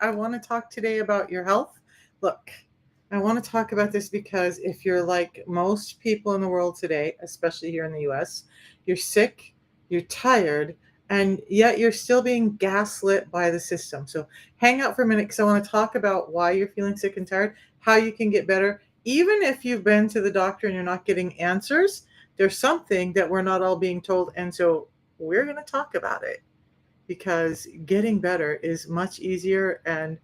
I want to talk today about your health. Look, I want to talk about this because if you're like most people in the world today, especially here in the US, you're sick, you're tired, and yet you're still being gaslit by the system. So hang out for a minute because I want to talk about why you're feeling sick and tired, how you can get better. Even if you've been to the doctor and you're not getting answers, there's something that we're not all being told. And so we're going to talk about it because getting better is much easier and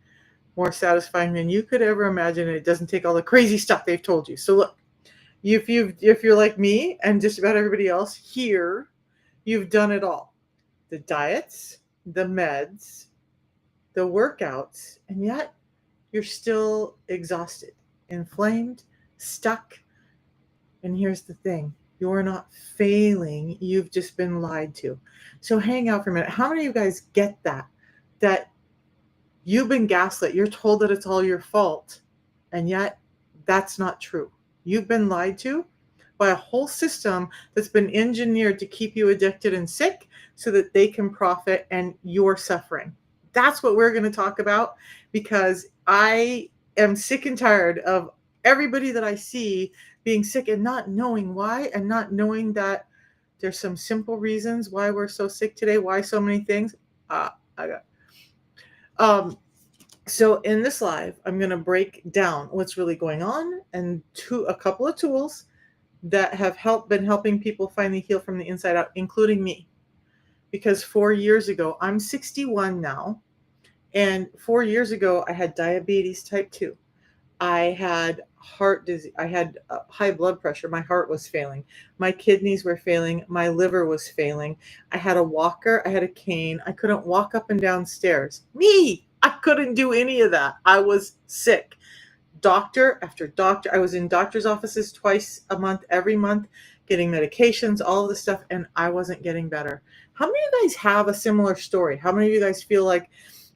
more satisfying than you could ever imagine. And it doesn't take all the crazy stuff they've told you. So look, if you're like me and just about everybody else here, you've done it all. The diets, the meds, the workouts, and yet you're still exhausted, inflamed, stuck. And here's the thing, you're not failing, you've just been lied to. So hang out for a minute. How many of you guys get that? That you've been gaslit, you're told that it's all your fault, and yet that's not true. You've been lied to by a whole system that's been engineered to keep you addicted and sick so that they can profit and you're suffering. That's what we're going to talk about because I am sick and tired of everybody that I see being sick and not knowing why and not knowing that there's some simple reasons why we're so sick today, why so many things. I got um, so in this live, I'm going to break down what's really going on and a couple of tools that have been helping people finally heal from the inside out, including me. Because 4 years ago, I'm 61 now, and 4 years ago, I had diabetes type 2. I had heart disease. I had high blood pressure. My heart was failing. My kidneys were failing. My liver was failing. I had a walker. I had a cane. I couldn't walk up and down stairs. Me! I couldn't do any of that. I was sick. Doctor after doctor. I was in doctor's offices twice a month, every month, getting medications, all of this stuff, and I wasn't getting better. How many of you guys have a similar story? How many of you guys feel like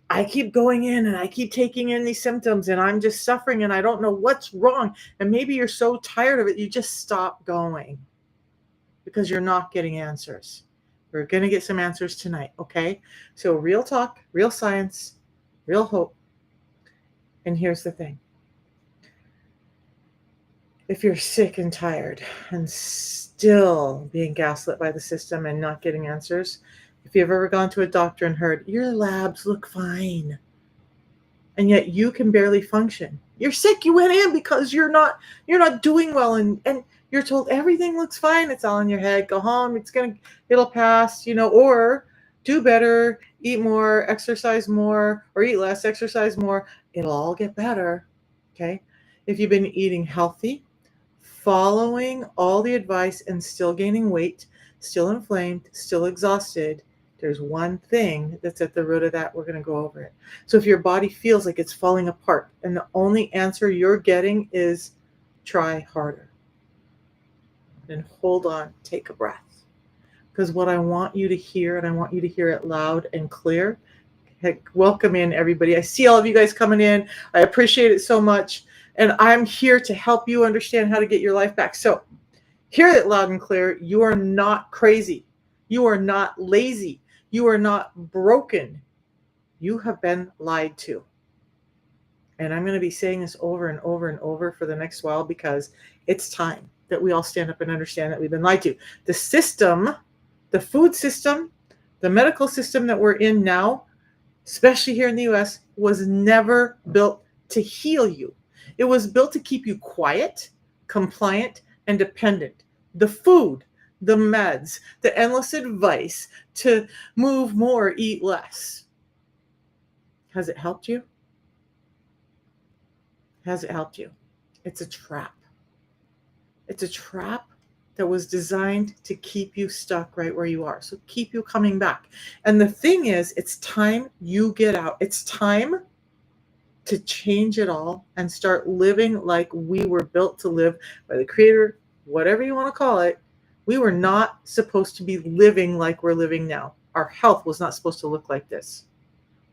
I keep going in and I keep taking in these symptoms and I'm just suffering and I don't know what's wrong? And maybe you're so tired of it, you just stop going because you're not getting answers. We're going to get some answers tonight, okay? So real talk, real science, real hope. And here's the thing. If you're sick and tired and still being gaslit by the system and not getting answers, if you've ever gone to a doctor and heard, your labs look fine, and yet you can barely function. You're sick, you went in because you're not doing well, and you're told everything looks fine, it's all in your head, go home, it'll pass, or do better, eat more, exercise more, or eat less, exercise more, it'll all get better. Okay? If you've been eating healthy, following all the advice and still gaining weight, still inflamed, still exhausted, there's one thing that's at the root of that. We're going to go over it. So if your body feels like it's falling apart and the only answer you're getting is try harder, then hold on, take a breath. Because what I want you to hear, and I want you to hear it loud and clear. Heck, welcome in, everybody. I see all of you guys coming in. I appreciate it so much. And I'm here to help you understand how to get your life back. So hear it loud and clear. You are not crazy. You are not lazy. You are not broken. You have been lied to. And I'm going to be saying this over and over and over for the next while because it's time that we all stand up and understand that we've been lied to. The system, the food system, the medical system that we're in now, especially here in the US, was never built to heal you. It was built to keep you quiet, compliant, and dependent. The food, the meds, the endless advice to move more, eat less. Has it helped you? Has it helped you? It's a trap. It's a trap that was designed to keep you stuck right where you are. So keep you coming back. And the thing is, it's time you get out. It's time to change it all and start living like we were built to live by the Creator, whatever you want to call it. We were not supposed to be living like we're living now. Our health was not supposed to look like this.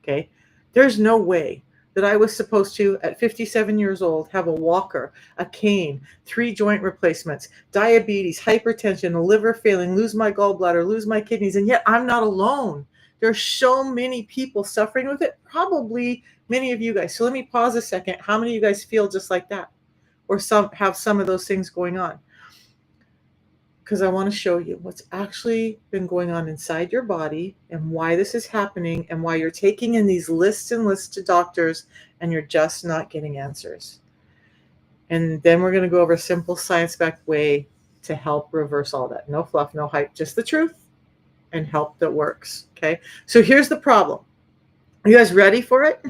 Okay? There's no way that I was supposed to, at 57 years old, have a walker, a cane, 3 joint replacements, diabetes, hypertension, a liver failing, lose my gallbladder, lose my kidneys, and yet I'm not alone. There's so many people suffering with it, probably many of you guys. So let me pause a second. How many of you guys feel just like that? Or some have some of those things going on? Because I want to show you what's actually been going on inside your body and why this is happening and why you're taking in these lists and lists to doctors and you're just not getting answers. And then we're going to go over a simple science-backed way to help reverse all that. No fluff, no hype, just the truth and help that works. Okay. So here's the problem. Are you guys ready for it?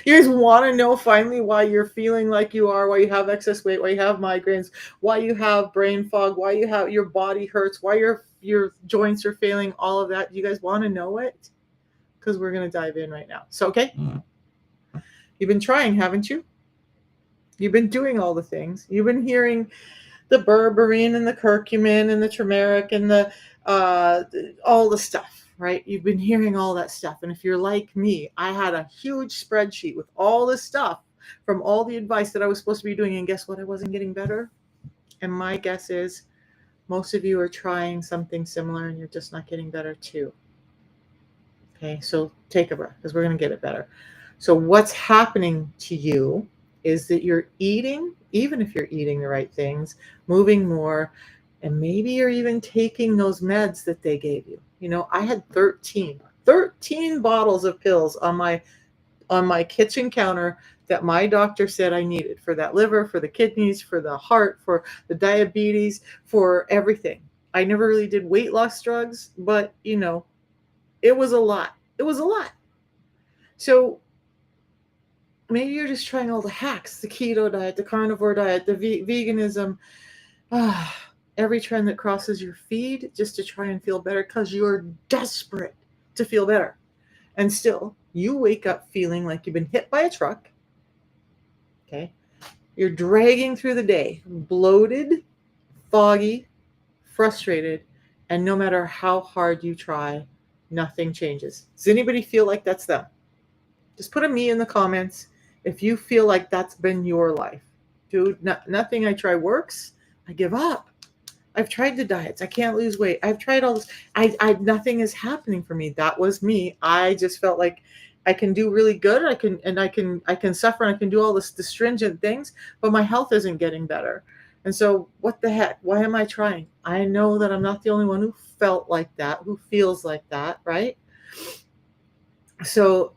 You guys want to know finally why you're feeling like you are, why you have excess weight, why you have migraines, why you have brain fog, why you have your body hurts, why your joints are failing, all of that. You guys want to know it? Because we're going to dive in right now. So, okay. You've been trying, haven't you? You've been doing all the things. You've been hearing the berberine and the curcumin and the turmeric and the all the stuff. Right? You've been hearing all that stuff. And if you're like me, I had a huge spreadsheet with all this stuff from all the advice that I was supposed to be doing. And guess what? I wasn't getting better. And my guess is most of you are trying something similar and you're just not getting better too. Okay, so take a breath because we're going to get it better. So what's happening to you is that you're eating, even if you're eating the right things, moving more, and maybe you're even taking those meds that they gave you. You know, I had 13 bottles of pills on my kitchen counter that my doctor said I needed for that liver, for the kidneys, for the heart, for the diabetes, for everything. I never really did weight loss drugs, but you know, it was a lot. It was a lot. So maybe you're just trying all the hacks, the keto diet, the carnivore diet, the veganism, every trend that crosses your feed just to try and feel better because you're desperate to feel better. And still, you wake up feeling like you've been hit by a truck. Okay. You're dragging through the day, bloated, foggy, frustrated, and no matter how hard you try, nothing changes. Does anybody feel like that's them? Just put a me in the comments if you feel like that's been your life. Dude, nothing I try works. I give up. I've tried the diets. I can't lose weight. I've tried all this. Nothing is happening for me. That was me. I just felt like I can do really good. I can suffer and I can do all the stringent things, but my health isn't getting better. And so what the heck? Why am I trying? I know that I'm not the only one who felt like that, who feels like that, right? So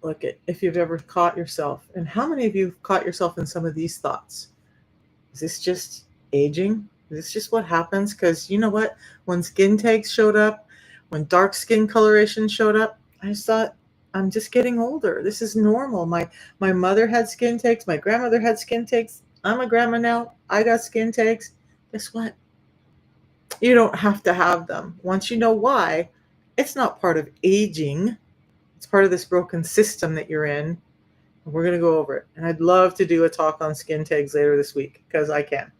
look at if you've ever caught yourself, and how many of you have caught yourself in some of these thoughts? Is this just aging? Is this just what happens? Because you know what? When skin tags showed up, when dark skin coloration showed up, I just thought, I'm just getting older. This is normal. My mother had skin tags. My grandmother had skin tags. I'm a grandma now. I got skin tags. Guess what? You don't have to have them. Once you know why, it's not part of aging. It's part of this broken system that you're in. We're going to go over it. And I'd love to do a talk on skin tags later this week because I can.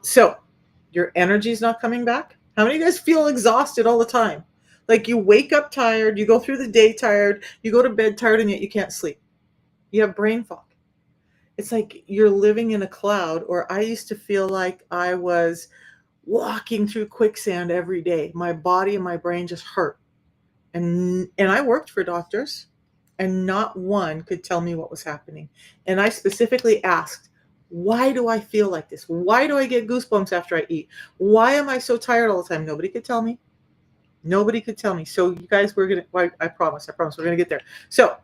So your energy is not coming back. How many of you guys feel exhausted all the time? Like you wake up tired, you go through the day tired, you go to bed tired, and yet you can't sleep. You have brain fog. It's like you're living in a cloud, or I used to feel like I was walking through quicksand every day. My body and my brain just hurt. And I worked for doctors, and not one could tell me what was happening. And I specifically asked, why do I feel like this? Why do I get goosebumps after I eat? Why am I so tired all the time? Nobody could tell me. Nobody could tell me. So you guys, I promise, we're going to get there. So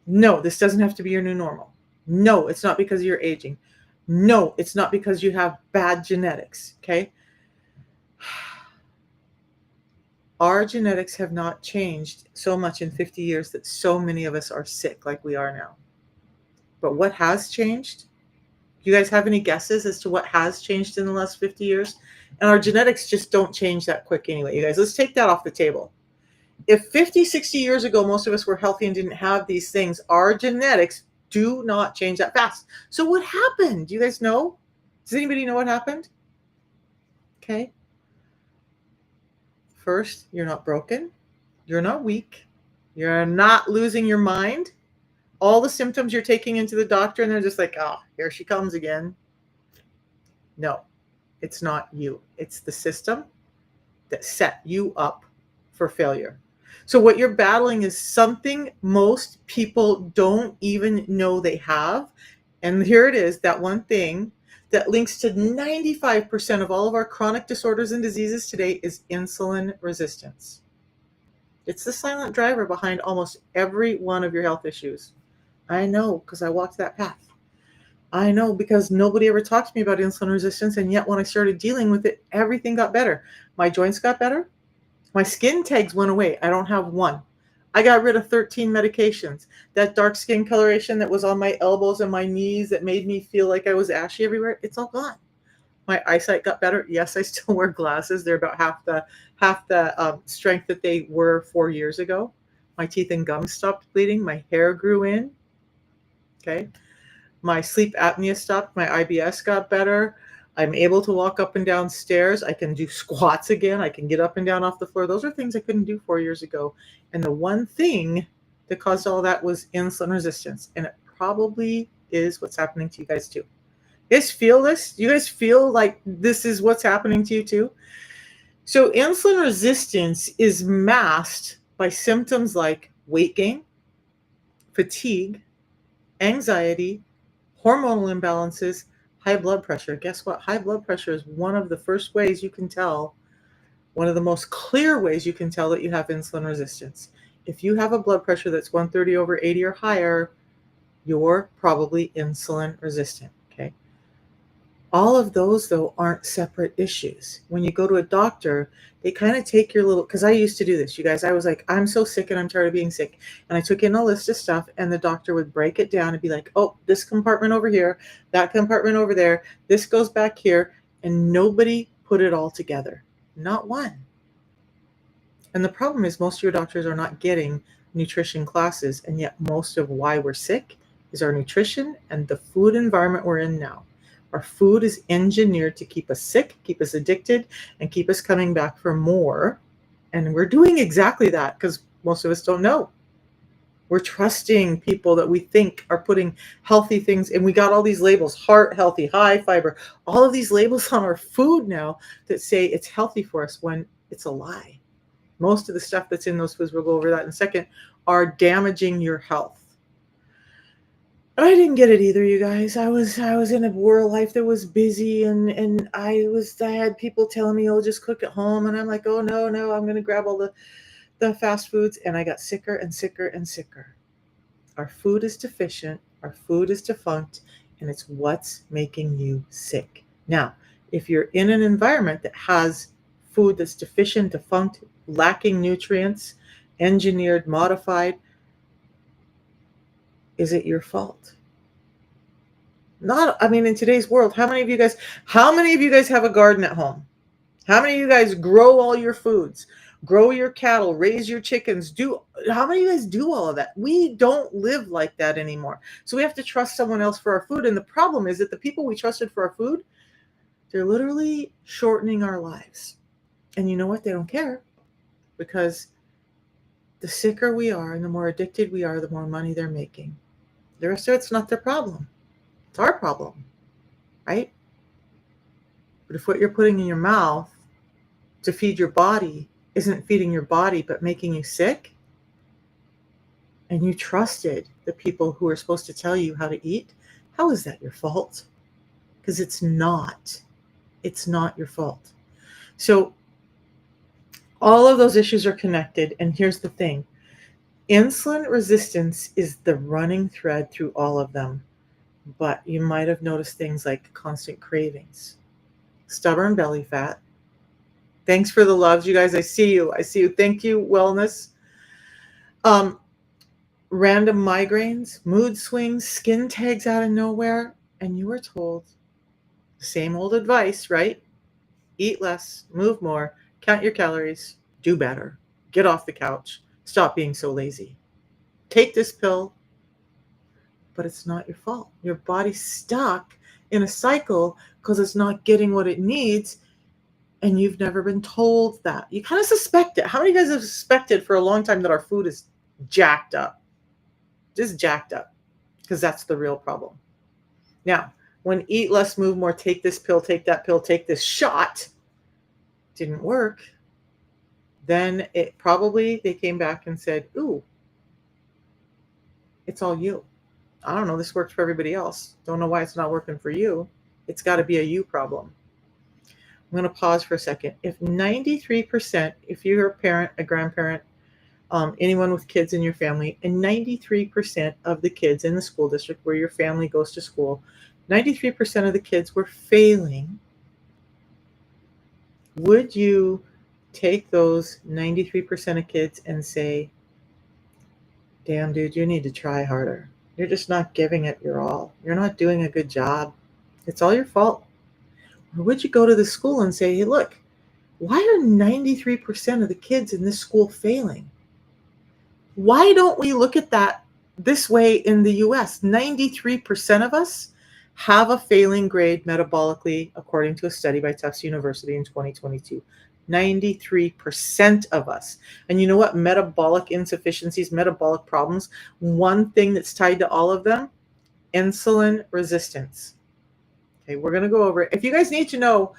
no, this doesn't have to be your new normal. No, it's not because you're aging. No, it's not because you have bad genetics. Okay. Our genetics have not changed so much in 50 years that so many of us are sick like we are now. But what has changed? Do you guys have any guesses as to what has changed in the last 50 years? And our genetics just don't change that quick anyway. You guys, let's take that off the table. If 50, 60 years ago, most of us were healthy and didn't have these things, our genetics do not change that fast. So what happened? Do you guys know? Does anybody know what happened? Okay. First, you're not broken. You're not weak. You're not losing your mind. All the symptoms you're taking into the doctor, and they're just like, oh, here she comes again. No, it's not you. It's the system that set you up for failure. So what you're battling is something most people don't even know they have. And here it is, that one thing that links to 95% of all of our chronic disorders and diseases today is insulin resistance. It's the silent driver behind almost every one of your health issues. I know because I walked that path. I know because nobody ever talked to me about insulin resistance. And yet when I started dealing with it, everything got better. My joints got better. My skin tags went away. I don't have one. I got rid of 13 medications. That dark skin coloration that was on my elbows and my knees that made me feel like I was ashy everywhere, it's all gone. My eyesight got better. Yes, I still wear glasses. They're about half the strength that they were 4 years ago. My teeth and gums stopped bleeding. My hair grew in. Okay. My sleep apnea stopped. My IBS got better. I'm able to walk up and down stairs. I can do squats again. I can get up and down off the floor. Those are things I couldn't do 4 years ago. And the one thing that caused all that was insulin resistance. And it probably is what's happening to you guys too. You guys feel this? You guys feel like this is what's happening to you too? So insulin resistance is masked by symptoms like weight gain, fatigue, anxiety, hormonal imbalances, high blood pressure. Guess what? High blood pressure is one of the first ways you can tell, one of the most clear ways you can tell that you have insulin resistance. If you have a blood pressure that's 130 over 80 or higher, you're probably insulin resistant. Okay. All of those, though, aren't separate issues. When you go to a doctor, they kind of take your little, because I used to do this, you guys. I was like, I'm so sick and I'm tired of being sick. And I took in a list of stuff, and the doctor would break it down and be like, oh, this compartment over here, that compartment over there, this goes back here. And nobody put it all together. Not one. And the problem is most of your doctors are not getting nutrition classes. And yet most of why we're sick is our nutrition and the food environment we're in now. Our food is engineered to keep us sick, keep us addicted, and keep us coming back for more. And we're doing exactly that because most of us don't know. We're trusting people that we think are putting healthy things, and we got all these labels, heart healthy, high fiber, all of these labels on our food now that say it's healthy for us when it's a lie. Most of the stuff that's in those foods, we'll go over that in a second, are damaging your health. But I didn't get it either, you guys. I was in a world life that was busy, and I had people telling me, oh, just cook at home. And I'm like, oh, no, I'm going to grab all the fast foods. And I got sicker and sicker and sicker. Our food is deficient. Our food is defunct. And it's what's making you sick. Now, if you're in an environment that has food that's deficient, defunct, lacking nutrients, engineered, modified, is it your fault? In today's world, how many of you guys have a garden at home? How many of you guys grow all your foods, grow your cattle, raise your chickens? How many of you guys do all of that? We don't live like that anymore. So we have to trust someone else for our food. And the problem is that the people we trusted for our food, they're literally shortening our lives. And you know what? They don't care, because the sicker we are and the more addicted we are, the more money they're making. The rest of it's not their problem. It's our problem, right? But if what you're putting in your mouth to feed your body isn't feeding your body but making you sick, and you trusted the people who are supposed to tell you how to eat, how is that your fault? Because it's not. It's not your fault. So all of those issues are connected. And here's the thing. Insulin resistance is the running thread through all of them. But you might have noticed things like constant cravings, stubborn belly fat. Thanks for the loves, you guys. I see you. Thank you, wellness. Random migraines, mood swings, skin tags out of nowhere. And you were told the same old advice, right? Eat less, move more, count your calories, do better, get off the couch, stop being so lazy. Take this pill. But it's not your fault. Your body's stuck in a cycle because it's not getting what it needs, and you've never been told that. You kind of suspect it. How many of you guys have suspected for a long time that our food is jacked up? Just jacked up, because that's the real problem. Now, when eat less, move more, take this pill, take that pill, take this shot, didn't work, then it probably they came back and said, ooh, it's all you. I don't know, this works for everybody else. Don't know why it's not working for you. It's got to be a you problem. I'm going to pause for a second. If 93%, if you're a parent, a grandparent, anyone with kids in your family, and 93% of the kids in the school district where your family goes to school, 93% of the kids were failing, would you take those 93% of kids and say, damn, dude, you need to try harder? You're just not giving it your all. You're not doing a good job. It's all your fault. Or would you go to the school and say, hey, look, why are 93% of the kids in this school failing? Why don't we look at that this way in the US? 93% of us have a failing grade metabolically, according to a study by Tufts University in 2022. 93% of us. And you know what? Metabolic insufficiencies, metabolic problems, one thing that's tied to all of them, insulin resistance. Okay, we're going to go over it. If you guys need to know,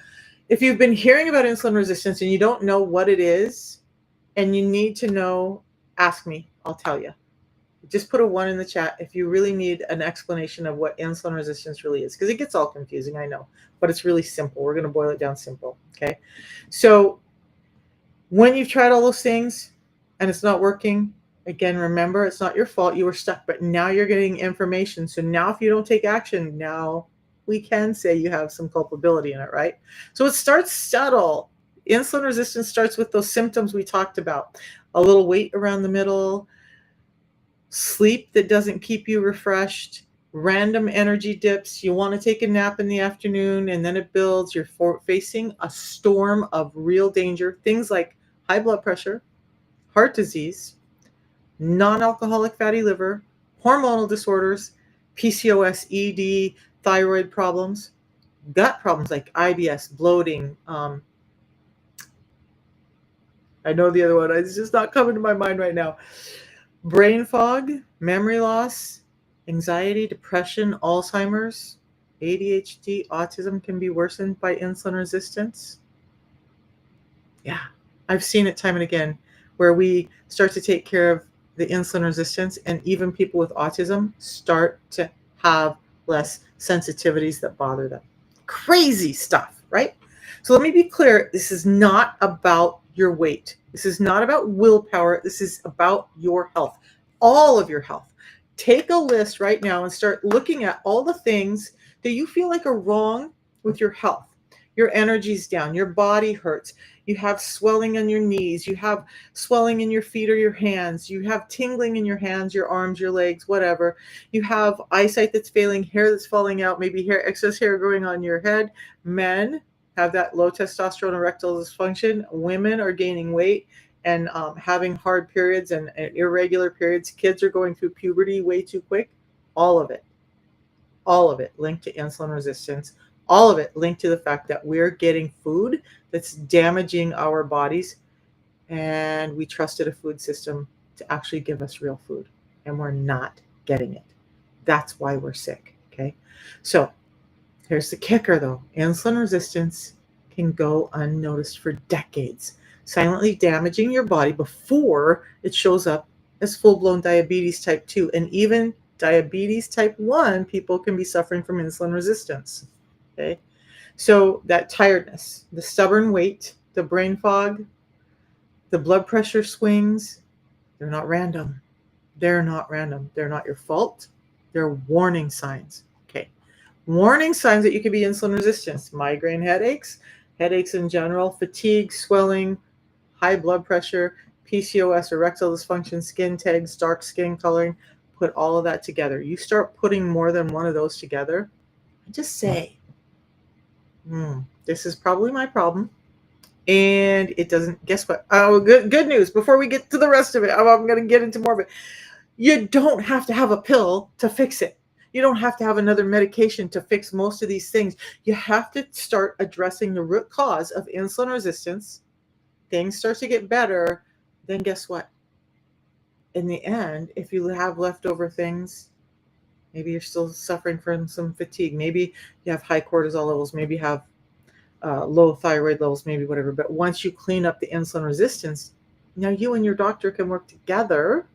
if you've been hearing about insulin resistance and you don't know what it is, and you need to know, ask me. I'll tell you. Just put a 1 in the chat if you really need an explanation of what insulin resistance really is, because it gets all confusing, I know, but it's really simple. We're going to boil it down simple, okay? So when you've tried all those things and it's not working, again, remember, it's not your fault. You were stuck, but now you're getting information. So now if you don't take action, now we can say you have some culpability in it, right? So it starts subtle. Insulin resistance starts with those symptoms we talked about. A little weight around the middle, sleep that doesn't keep you refreshed, random energy dips. You want to take a nap in the afternoon and then it builds. You're facing a storm of real danger. Things like high blood pressure, heart disease, non-alcoholic fatty liver, hormonal disorders, PCOS, ED, thyroid problems, gut problems like IBS, bloating. I know the other one. It's just not coming to my mind right now. Brain fog, memory loss, anxiety, depression, Alzheimer's, ADHD, autism can be worsened by insulin resistance. Yeah, I've seen it time and again where we start to take care of the insulin resistance, and even people with autism start to have less sensitivities that bother them. Crazy stuff, right? So let me be clear. This is not about your weight. This is not about willpower. This is about your health, all of your health. Take a list right now and start looking at all the things that you feel like are wrong with your health. Your energy's down, your body hurts, you have swelling in your knees, you have swelling in your feet or your hands, you have tingling in your hands, your arms, your legs, whatever. You have eyesight that's failing, hair that's falling out, maybe excess hair growing on your head. Men have that low testosterone, erectile dysfunction. Women are gaining weight and having hard periods and irregular periods. Kids are going through puberty way too quick. All of it linked to insulin resistance. All of it linked to the fact that we're getting food that's damaging our bodies, and we trusted a food system to actually give us real food, and we're not getting it. That's why we're sick, okay? So here's the kicker, though. Insulin resistance can go unnoticed for decades, silently damaging your body before it shows up as full-blown diabetes type 2. And even diabetes type 1, people can be suffering from insulin resistance. Okay, so that tiredness, the stubborn weight, the brain fog, the blood pressure swings, they're not random. They're not random. They're not your fault. They're warning signs. Okay, warning signs that you could be insulin resistant: migraine headaches, headaches in general, fatigue, swelling, high blood pressure, PCOS, erectile dysfunction, skin tags, dark skin coloring. Put all of that together. You start putting more than one of those together, just say, this is probably my problem. And it doesn't, guess what? Oh, good news. Before we get to the rest of it, I'm going to get into more of it. You don't have to have a pill to fix it. You don't have to have another medication to fix most of these things. You have to start addressing the root cause of insulin resistance. Things start to get better. Then guess what? In the end, if you have leftover things, maybe you're still suffering from some fatigue. Maybe you have high cortisol levels. Maybe you have low thyroid levels, maybe whatever. But once you clean up the insulin resistance, now you and your doctor can work together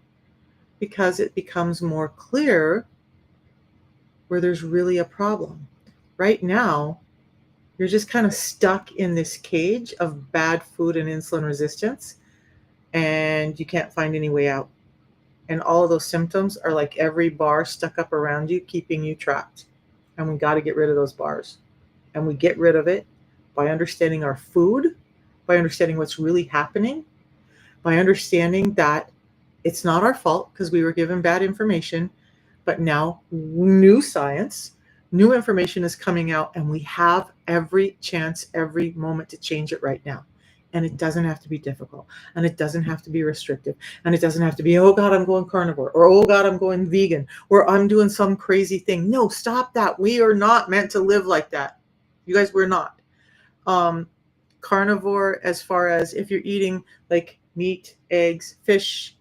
because it becomes more clear where there's really a problem. Right now, you're just kind of stuck in this cage of bad food and insulin resistance, and you can't find any way out. And all of those symptoms are like every bar stuck up around you, keeping you trapped. And we got to get rid of those bars. And we get rid of it by understanding our food, by understanding what's really happening, by understanding that it's not our fault because we were given bad information, but now new science, new information is coming out, and we have every chance, every moment to change it right now. And it doesn't have to be difficult, and it doesn't have to be restrictive, and it doesn't have to be, oh God, I'm going carnivore, or oh God, I'm going vegan, or I'm doing some crazy thing. No, stop that. We are not meant to live like that. You guys, we're not. Carnivore, as far as if you're eating like meat, eggs, fish,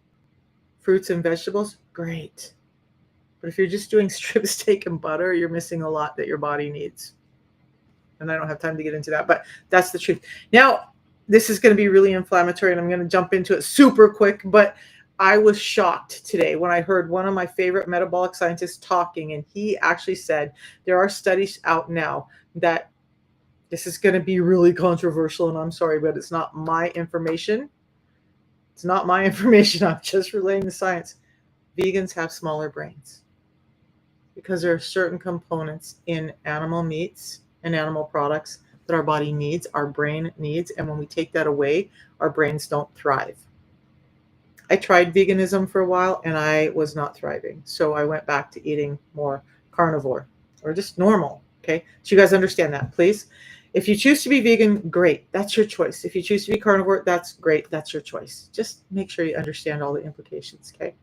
fruits, and vegetables, great. But if you're just doing strip steak and butter, you're missing a lot that your body needs. And I don't have time to get into that, but that's the truth. Now, this is going to be really inflammatory, and I'm going to jump into it super quick, but I was shocked today when I heard one of my favorite metabolic scientists talking, and he actually said there are studies out now that this is going to be really controversial, and I'm sorry, but it's not my information. It's not my information. I'm just relaying the science. Vegans have smaller brains because there are certain components in animal meats and animal products that our body needs, our brain needs, and when we take that away, our brains don't thrive. I tried veganism for a while and I was not thriving, so I went back to eating more carnivore or just normal. Okay, so you guys understand that, please. If you choose to be vegan, great, that's your choice. If you choose to be carnivore, that's great, that's your choice. Just make sure you understand all the implications. Okay,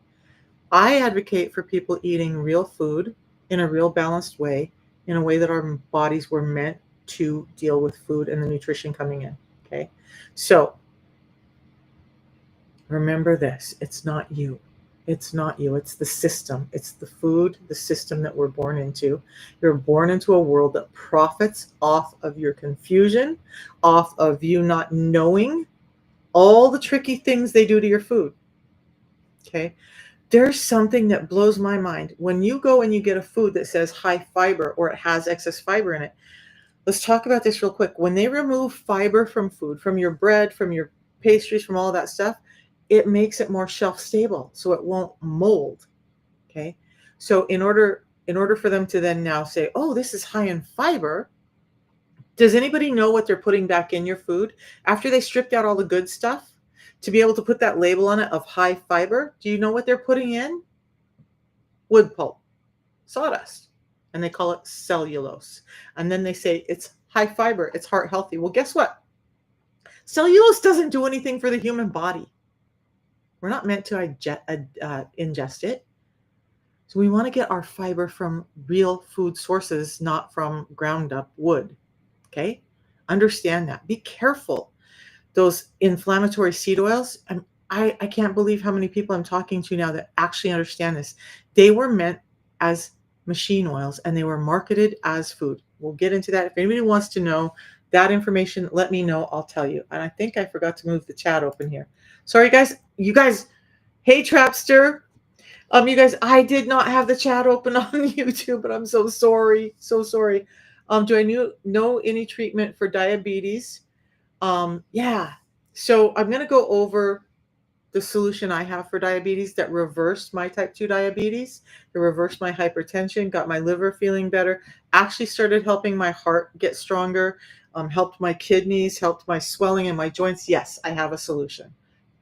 I advocate for people eating real food in a real balanced way, in a way that our bodies were meant to deal with food and the nutrition coming in. Okay, so remember this, it's not you. It's not you, it's the system. It's the food, the system that we're born into. You're born into a world that profits off of your confusion, off of you not knowing all the tricky things they do to your food. Okay, there's something that blows my mind. When you go and you get a food that says high fiber or it has excess fiber in it, let's talk about this real quick. When they remove fiber from food, from your bread, from your pastries, from all that stuff, it makes it more shelf stable so it won't mold. Okay. So in order for them to then now say, oh, this is high in fiber, does anybody know what they're putting back in your food after they stripped out all the good stuff to be able to put that label on it of high fiber? Do you know what they're putting in? Wood pulp, sawdust, and they call it cellulose. And then they say it's high fiber, it's heart healthy. Well, guess what? Cellulose doesn't do anything for the human body. We're not meant to ingest it. So we want to get our fiber from real food sources, not from ground up wood. Okay? Understand that. Be careful. Those inflammatory seed oils, I can't believe how many people I'm talking to now that actually understand this. They were meant as machine oils and they were marketed as food. We'll get into that. If anybody wants to know that information, let me know. I'll tell you. And I think I forgot to move the chat open here. Sorry, guys. You guys, hey, Trapster. You guys, I did not have the chat open on YouTube, but I'm so sorry. So sorry. Do I know any treatment for diabetes? Yeah. So I'm going to go over the solution I have for diabetes that reversed my type 2 diabetes, that reversed my hypertension, got my liver feeling better, actually started helping my heart get stronger, helped my kidneys, helped my swelling in my joints. Yes, I have a solution.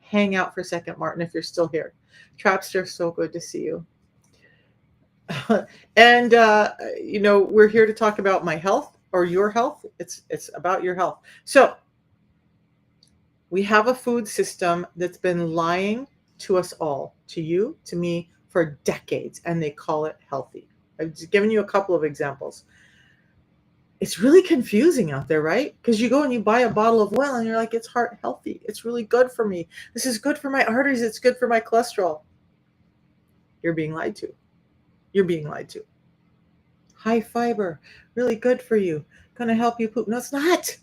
Hang out for a second, Martin, if you're still here. Trapster, so good to see you. And, we're here to talk about my health or your health. It's about your health. So we have a food system that's been lying to us all, to you, to me, for decades, and they call it healthy. I've just given you a couple of examples. It's really confusing out there, right? Because you go and you buy a bottle of oil and you're like, it's heart healthy. It's really good for me. This is good for my arteries. It's good for my cholesterol. You're being lied to. You're being lied to. High fiber, really good for you. Going to help you poop. No, it's not.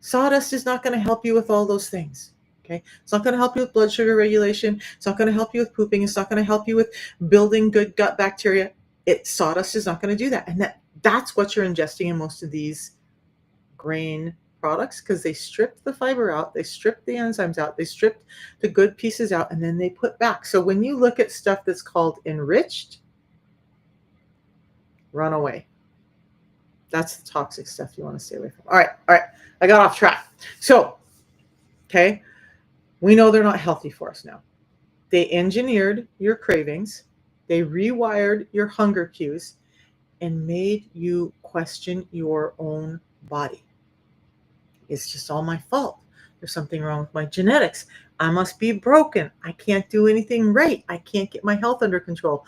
Sawdust is not going to help you with all those things. Okay. It's not going to help you with blood sugar regulation. It's not going to help you with pooping. It's not going to help you with building good gut bacteria. Sawdust is not going to do that. And that's what you're ingesting in most of these grain products, because they stripped the fiber out, they stripped the enzymes out, they stripped the good pieces out, and then they put back. So when you look at stuff that's called enriched, run away. That's the toxic stuff you want to stay away from. All right. I got off track. So, okay, we know they're not healthy for us now. They engineered your cravings, they rewired your hunger cues, and made you question your own body. It's just all my fault. There's something wrong with my genetics. I must be broken. I can't do anything right. I can't get my health under control.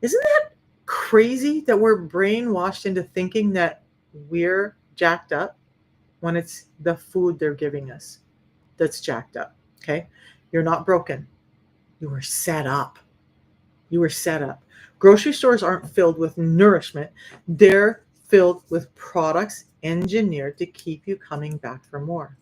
Isn't that crazy that we're brainwashed into thinking that we're jacked up when it's the food they're giving us that's jacked up? Okay. You're not broken. You were set up. You were set up. Grocery stores aren't filled with nourishment. They're filled with products engineered to keep you coming back for more.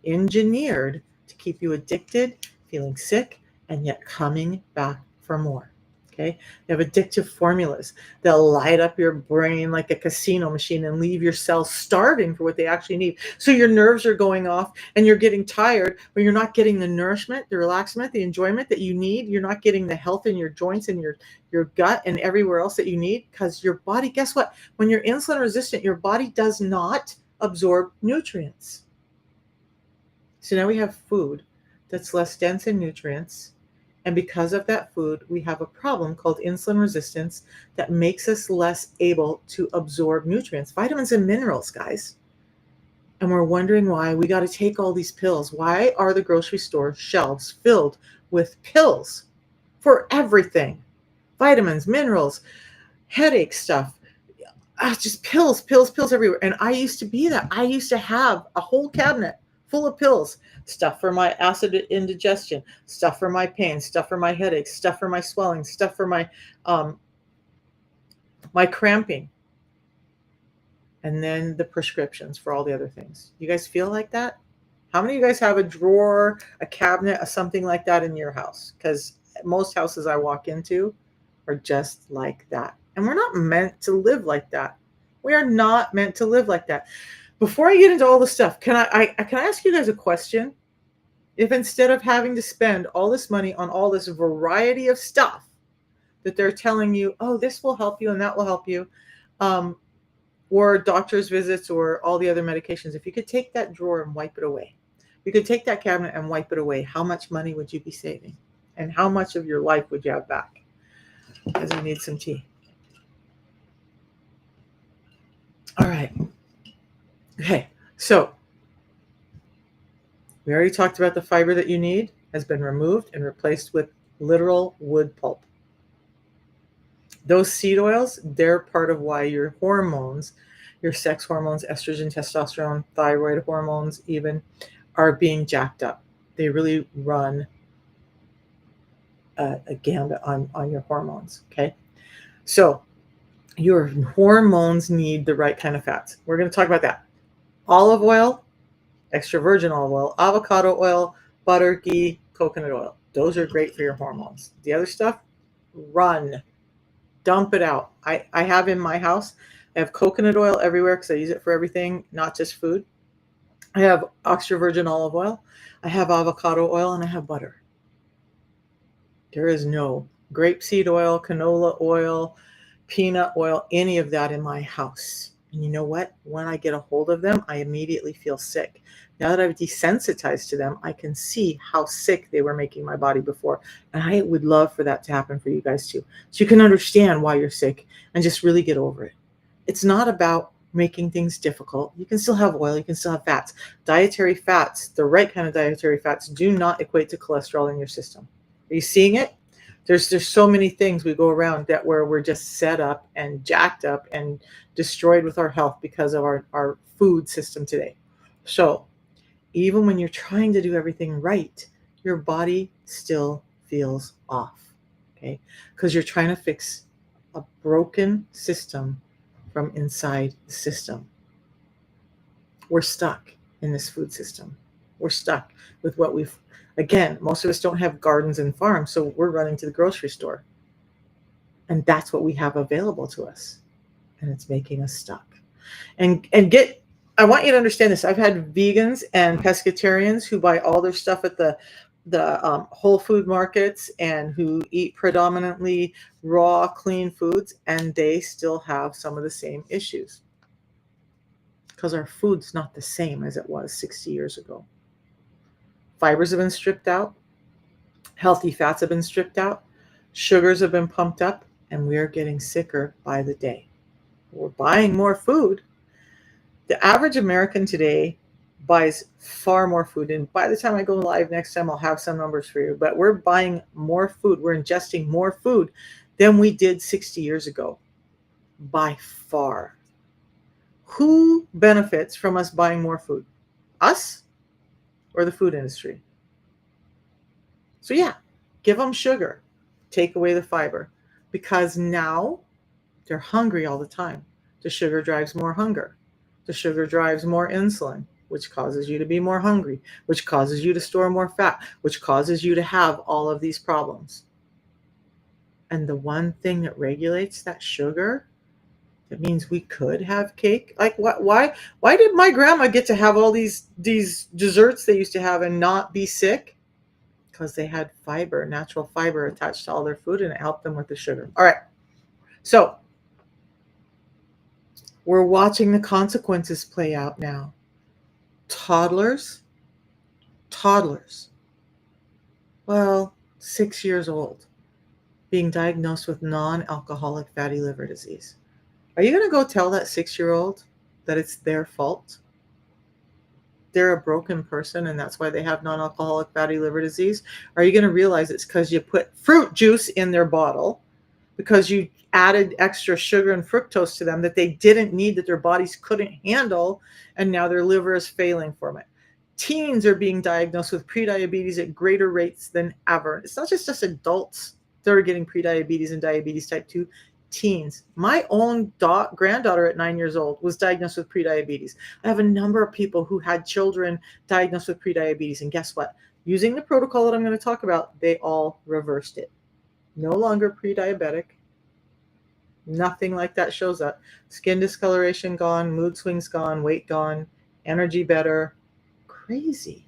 Engineered to keep you addicted, feeling sick, and yet coming back for more. Okay? You have addictive formulas. They'll light up your brain like a casino machine and leave your cells starving for what they actually need. So your nerves are going off and you're getting tired, but you're not getting the nourishment, the relaxment, the enjoyment that you need. You're not getting the health in your joints and your gut and everywhere else that you need, because your body, guess what? When you're insulin resistant, your body does not absorb nutrients. So now we have food that's less dense in nutrients. And because of that food, we have a problem called insulin resistance that makes us less able to absorb nutrients, vitamins and minerals, guys. And we're wondering why we got to take all these pills. Why are the grocery store shelves filled with pills for everything? Vitamins, minerals, headache stuff. Just pills everywhere. And I used to be that. I used to have a whole cabinet full of pills. Stuff for my acid indigestion, stuff for my pain, stuff for my headaches, stuff for my swelling, stuff for my my cramping, and then the prescriptions for all the other things. You guys feel like that? How many of you guys have a drawer, a cabinet, or something like that in your house? Because most houses I walk into are just like that. And we're not meant to live like that. We are not meant to live like that. Before I get into all the stuff, can I ask you guys a question? If instead of having to spend all this money on all this variety of stuff that they're telling you, oh, this will help you and that will help you, or doctor's visits or all the other medications, if you could take that drawer and wipe it away, you could take that cabinet and wipe it away, how much money would you be saving? And how much of your life would you have back? Because I need some tea. All right. Okay. So we already talked about the fiber that you need has been removed and replaced with literal wood pulp. Those seed oils, they're part of why your hormones, your sex hormones, estrogen, testosterone, thyroid hormones even, are being jacked up. They really run a gambit on your hormones, okay? So your hormones need the right kind of fats. We're going to talk about that. Olive oil, extra virgin olive oil, avocado oil, butter, ghee, coconut oil. Those are great for your hormones. The other stuff, run. Dump it out. I have in my house, I have coconut oil everywhere because I use it for everything, not just food. I have extra virgin olive oil. I have avocado oil, and I have butter. There is no grapeseed oil, canola oil, peanut oil, any of that in my house. And you know what? When I get a hold of them, I immediately feel sick. Now that I've desensitized to them, I can see how sick they were making my body before. And I would love for that to happen for you guys too. So you can understand why you're sick and just really get over it. It's not about making things difficult. You can still have oil, you can still have fats. Dietary fats, the right kind of dietary fats, do not equate to cholesterol in your system. Are you seeing it? There's so many things we go around that where we're just set up and jacked up and destroyed with our health because of our food system today. So even when you're trying to do everything right, your body still feels off, okay? Because you're trying to fix a broken system from inside the system. We're stuck in this food system. We're stuck with what we've, again, most of us don't have gardens and farms, so we're running to the grocery store. And that's what we have available to us. And it's making us stuck. And get, I want you to understand this. I've had vegans and pescatarians who buy all their stuff at the whole food markets and who eat predominantly raw, clean foods, and they still have some of the same issues because our food's not the same as it was 60 years ago. Fibers have been stripped out, healthy fats have been stripped out, sugars have been pumped up, and we are getting sicker by the day. We're buying more food. The average American today buys far more food. And by the time I go live next time, I'll have some numbers for you. But we're buying more food. We're ingesting more food than we did 60 years ago, by far. Who benefits from us buying more food? Us or the food industry? So yeah, give them sugar. Take away the fiber. Because now they're hungry all the time. The sugar drives more hunger. The sugar drives more insulin, which causes you to be more hungry, which causes you to store more fat, which causes you to have all of these problems. And the one thing that regulates that sugar, that means we could have cake. Like why did my grandma get to have all these desserts they used to have and not be sick? Because they had fiber, natural fiber attached to all their food, and it helped them with the sugar. All right. So we're watching the consequences play out now. Toddlers, well, 6 years old, being diagnosed with non-alcoholic fatty liver disease. Are you going to go tell that 6-year-old that it's their fault? They're a broken person and that's why they have non-alcoholic fatty liver disease? Are you going to realize it's because you put fruit juice in their bottle, because you added extra sugar and fructose to them that they didn't need, that their bodies couldn't handle, and now their liver is failing from it? Teens are being diagnosed with prediabetes at greater rates than ever. It's not just us adults that are getting prediabetes and diabetes type 2. Teens. My own granddaughter at 9 years old was diagnosed with prediabetes. I have a number of people who had children diagnosed with prediabetes, and guess what? Using the protocol that I'm going to talk about, they all reversed it. No longer pre-diabetic. Nothing like that shows up. Skin discoloration gone, mood swings gone, weight gone, energy better. Crazy.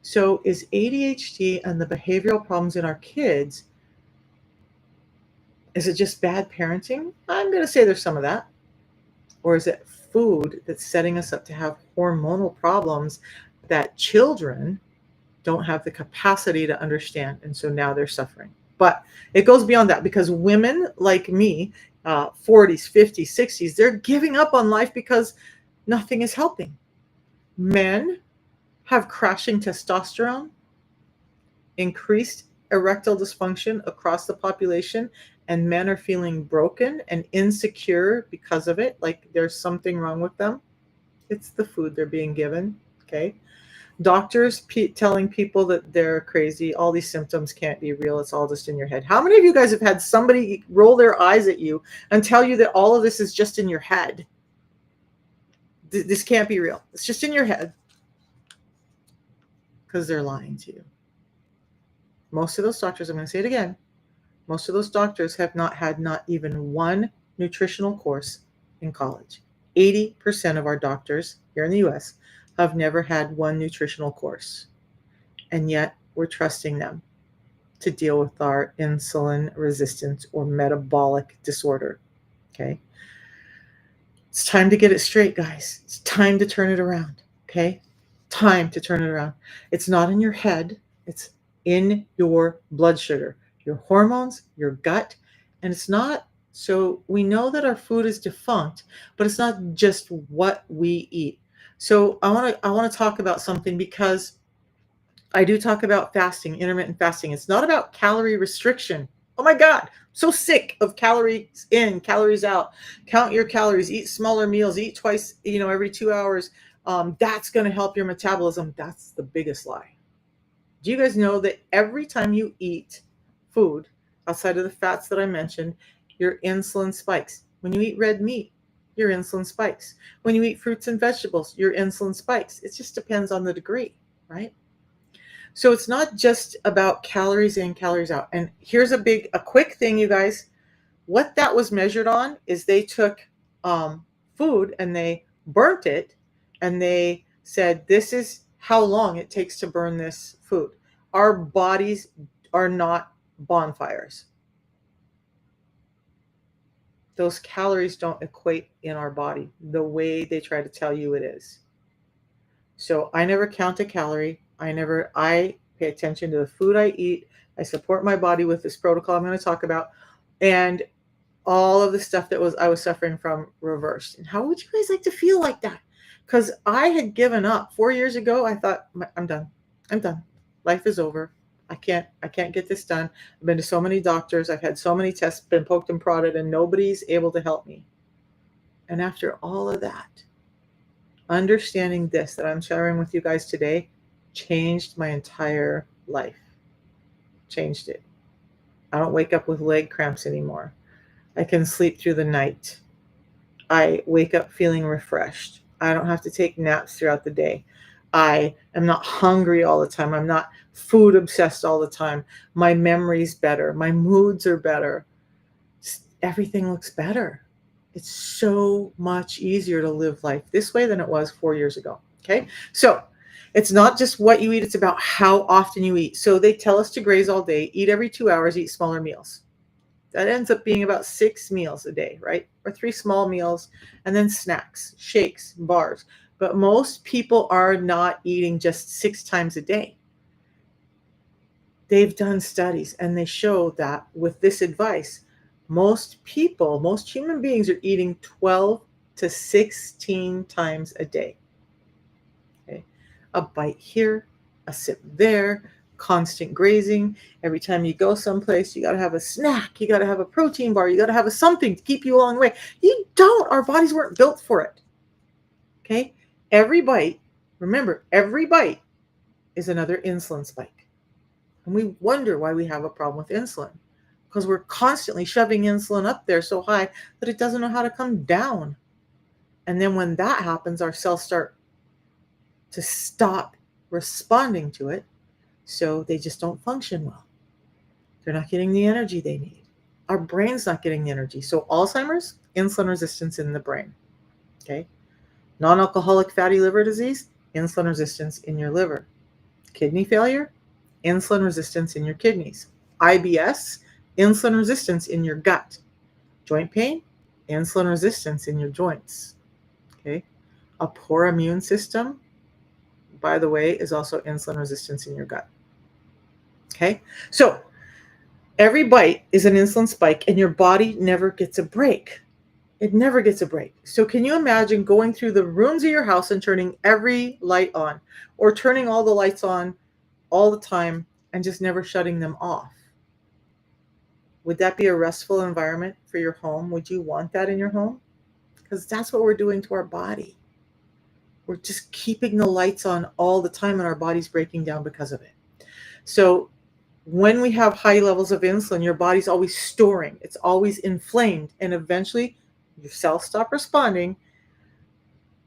So is ADHD and the behavioral problems in our kids, is it just bad parenting? I'm going to say there's some of that. Or is it food that's setting us up to have hormonal problems that children don't have the capacity to understand? And so now they're suffering. But it goes beyond that, because women like me, 40s, 50s, 60s, they're giving up on life because nothing is helping. Men have crashing testosterone, increased erectile dysfunction across the population, and men are feeling broken and insecure because of it, like there's something wrong with them. It's the food they're being given, okay? Doctors telling people that they're crazy, all these symptoms can't be real, it's all just in your head. How many of you guys have had somebody roll their eyes at you and tell you that all of this is just in your head? This can't be real. It's just in your head. Because they're lying to you. Most of those doctors, I'm going to say it again, most of those doctors have not had not even one nutritional course in college. 80% of our doctors here in the US have never had one nutritional course. And yet we're trusting them to deal with our insulin resistance or metabolic disorder. Okay. It's time to get it straight, guys. It's time to turn it around. Okay. Time to turn it around. It's not in your head. It's in your blood sugar, your hormones, your gut. And it's not, so we know that our food is defunct, but it's not just what we eat. So I want to talk about something, because I do talk about fasting, intermittent fasting. It's not about calorie restriction. Oh my God, I'm so sick of calories in, calories out. Count your calories, eat smaller meals, eat twice, every 2 hours. That's going to help your metabolism. That's the biggest lie. Do you guys know that every time you eat food outside of the fats that I mentioned, your insulin spikes? When you eat red meat, your insulin spikes. When you eat fruits and vegetables, your insulin spikes. It just depends on the degree, right? So it's not just about calories in, calories out. And here's a quick thing, you guys. What that was measured on is they took food and they burnt it, and they said, this is how long it takes to burn this food. Our bodies are not bonfires. Those calories don't equate in our body the way they try to tell you it is. So I never count a calorie. I pay attention to the food I eat. I support my body with this protocol I'm going to talk about. And all of the stuff that I was suffering from reversed. And how would you guys like to feel like that? Because I had given up 4 years ago. I thought, I'm done. I'm done. Life is over. I can't get this done. I've been to so many doctors. I've had so many tests, been poked and prodded, and nobody's able to help me. And after all of that, understanding this that I'm sharing with you guys today changed my entire life. Changed it. I don't wake up with leg cramps anymore. I can sleep through the night. I wake up feeling refreshed. I don't have to take naps throughout the day. I am not hungry all the time. I'm not food obsessed all the time. My memory's better. My moods are better. Everything looks better. It's so much easier to live life this way than it was 4 years ago. Okay. So it's not just what you eat. It's about how often you eat. So they tell us to graze all day, eat every 2 hours, eat smaller meals. That ends up being about 6 meals a day, right? Or 3 small meals, and then snacks, shakes, bars. But most people are not eating just 6 times a day. They've done studies and they show that with this advice, most human beings are eating 12 to 16 times a day. Okay? A bite here, a sip there, constant grazing. Every time you go someplace, you got to have a snack. You got to have a protein bar. You got to have something to keep you along the way. You don't. Our bodies weren't built for it. Okay? Every bite, remember, every bite is another insulin spike. And we wonder why we have a problem with insulin, because we're constantly shoving insulin up there so high that it doesn't know how to come down. And then when that happens, our cells start to stop responding to it. So they just don't function well. They're not getting the energy they need. Our brain's not getting the energy. So Alzheimer's, insulin resistance in the brain. Okay. Non-alcoholic fatty liver disease, insulin resistance in your liver. Kidney failure, insulin resistance in your kidneys. IBS, insulin resistance in your gut. Joint pain, insulin resistance in your joints. Okay. A poor immune system, by the way, is also insulin resistance in your gut. Okay. So every bite is an insulin spike, and your body never gets a break. It never gets a break. So can you imagine going through the rooms of your house and turning every light on, or turning all the lights on all the time and just never shutting them off? Would that be a restful environment for your home? Would you want that in your home? Because that's what we're doing to our body. We're just keeping the lights on all the time, and our body's breaking down because of it. So when we have high levels of insulin, your body's always storing. It's always inflamed. And eventually your cells stop responding.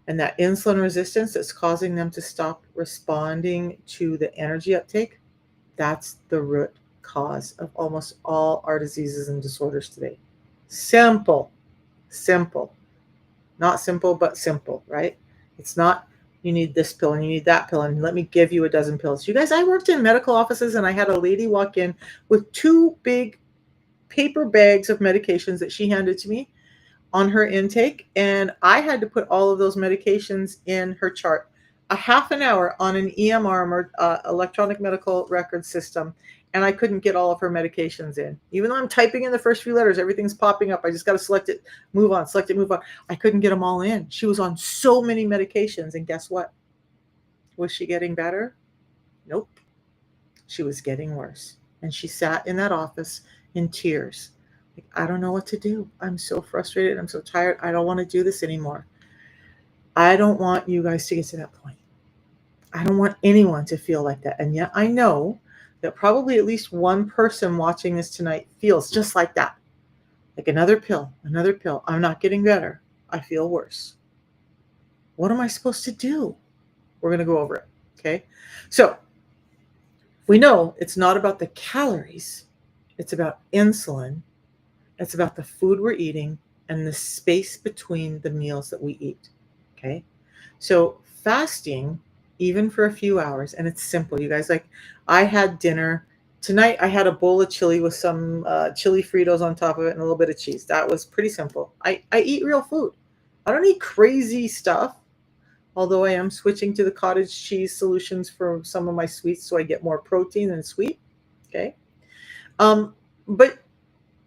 And that insulin resistance that's causing them to stop responding to the energy uptake, that's the root cause of almost all our diseases and disorders today. Simple. Not simple, but simple, right? It's not you need this pill and you need that pill and let me give you a dozen pills. You guys, I worked in medical offices and I had a lady walk in with 2 big paper bags of medications that she handed to me on her intake, and I had to put all of those medications in her chart. A half an hour on an EMR, electronic medical record system, and I couldn't get all of her medications in. Even though I'm typing in the first few letters, everything's popping up. I just got to select it, move on, select it, move on. I couldn't get them all in. She was on so many medications, and guess what? Was she getting better? Nope. She was getting worse. And she sat in that office in tears. Like, I don't know what to do. I'm so frustrated. I'm so tired. I don't want to do this anymore. I don't want you guys to get to that point. I don't want anyone to feel like that. And yet I know that probably at least one person watching this tonight feels just like that. Like another pill. I'm not getting better. I feel worse. What am I supposed to do? We're going to go over it. Okay. So we know it's not about the calories, it's about insulin, it's about the food we're eating and the space between the meals that we eat. Okay. So fasting, even for a few hours, and it's simple, you guys. Like, I had dinner tonight. I had a bowl of chili with some chili Fritos on top of it and a little bit of cheese. That was pretty simple. I eat real food. I don't eat crazy stuff, although I am switching to the cottage cheese solutions for some of my sweets so I get more protein than sweet. Okay. But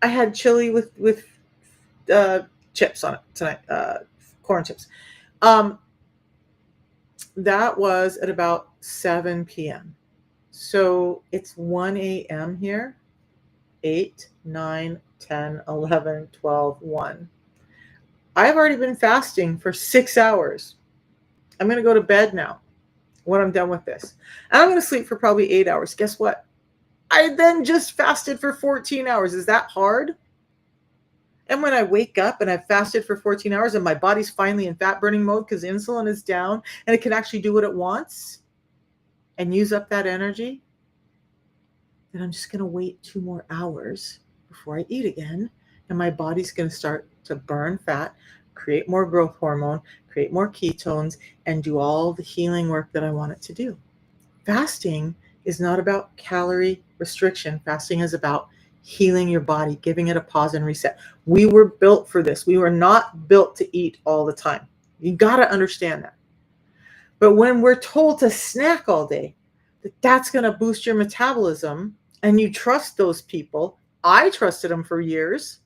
I had chili with uh, chips on it tonight, corn chips. Um, that was at about 7 p.m. So it's 1 a.m. here. 8, 9, 10, 11, 12, 1. I've already been fasting for 6 hours. I'm going to go to bed now when I'm done with this. And I'm going to sleep for probably 8 hours. Guess what? I then just fasted for 14 hours. Is that hard? And when I wake up and I've fasted for 14 hours and my body's finally in fat burning mode because insulin is down and it can actually do what it wants and use up that energy, then I'm just going to wait 2 more hours before I eat again. And my body's going to start to burn fat, create more growth hormone, create more ketones, and do all the healing work that I want it to do. Fasting is not about calorie restriction. Fasting is about healing your body, giving it a pause and reset. We were built for this. We were not built to eat all the time. You got to understand that. But when we're told to snack all day, that's going to boost your metabolism, and you trust those people. I trusted them for years.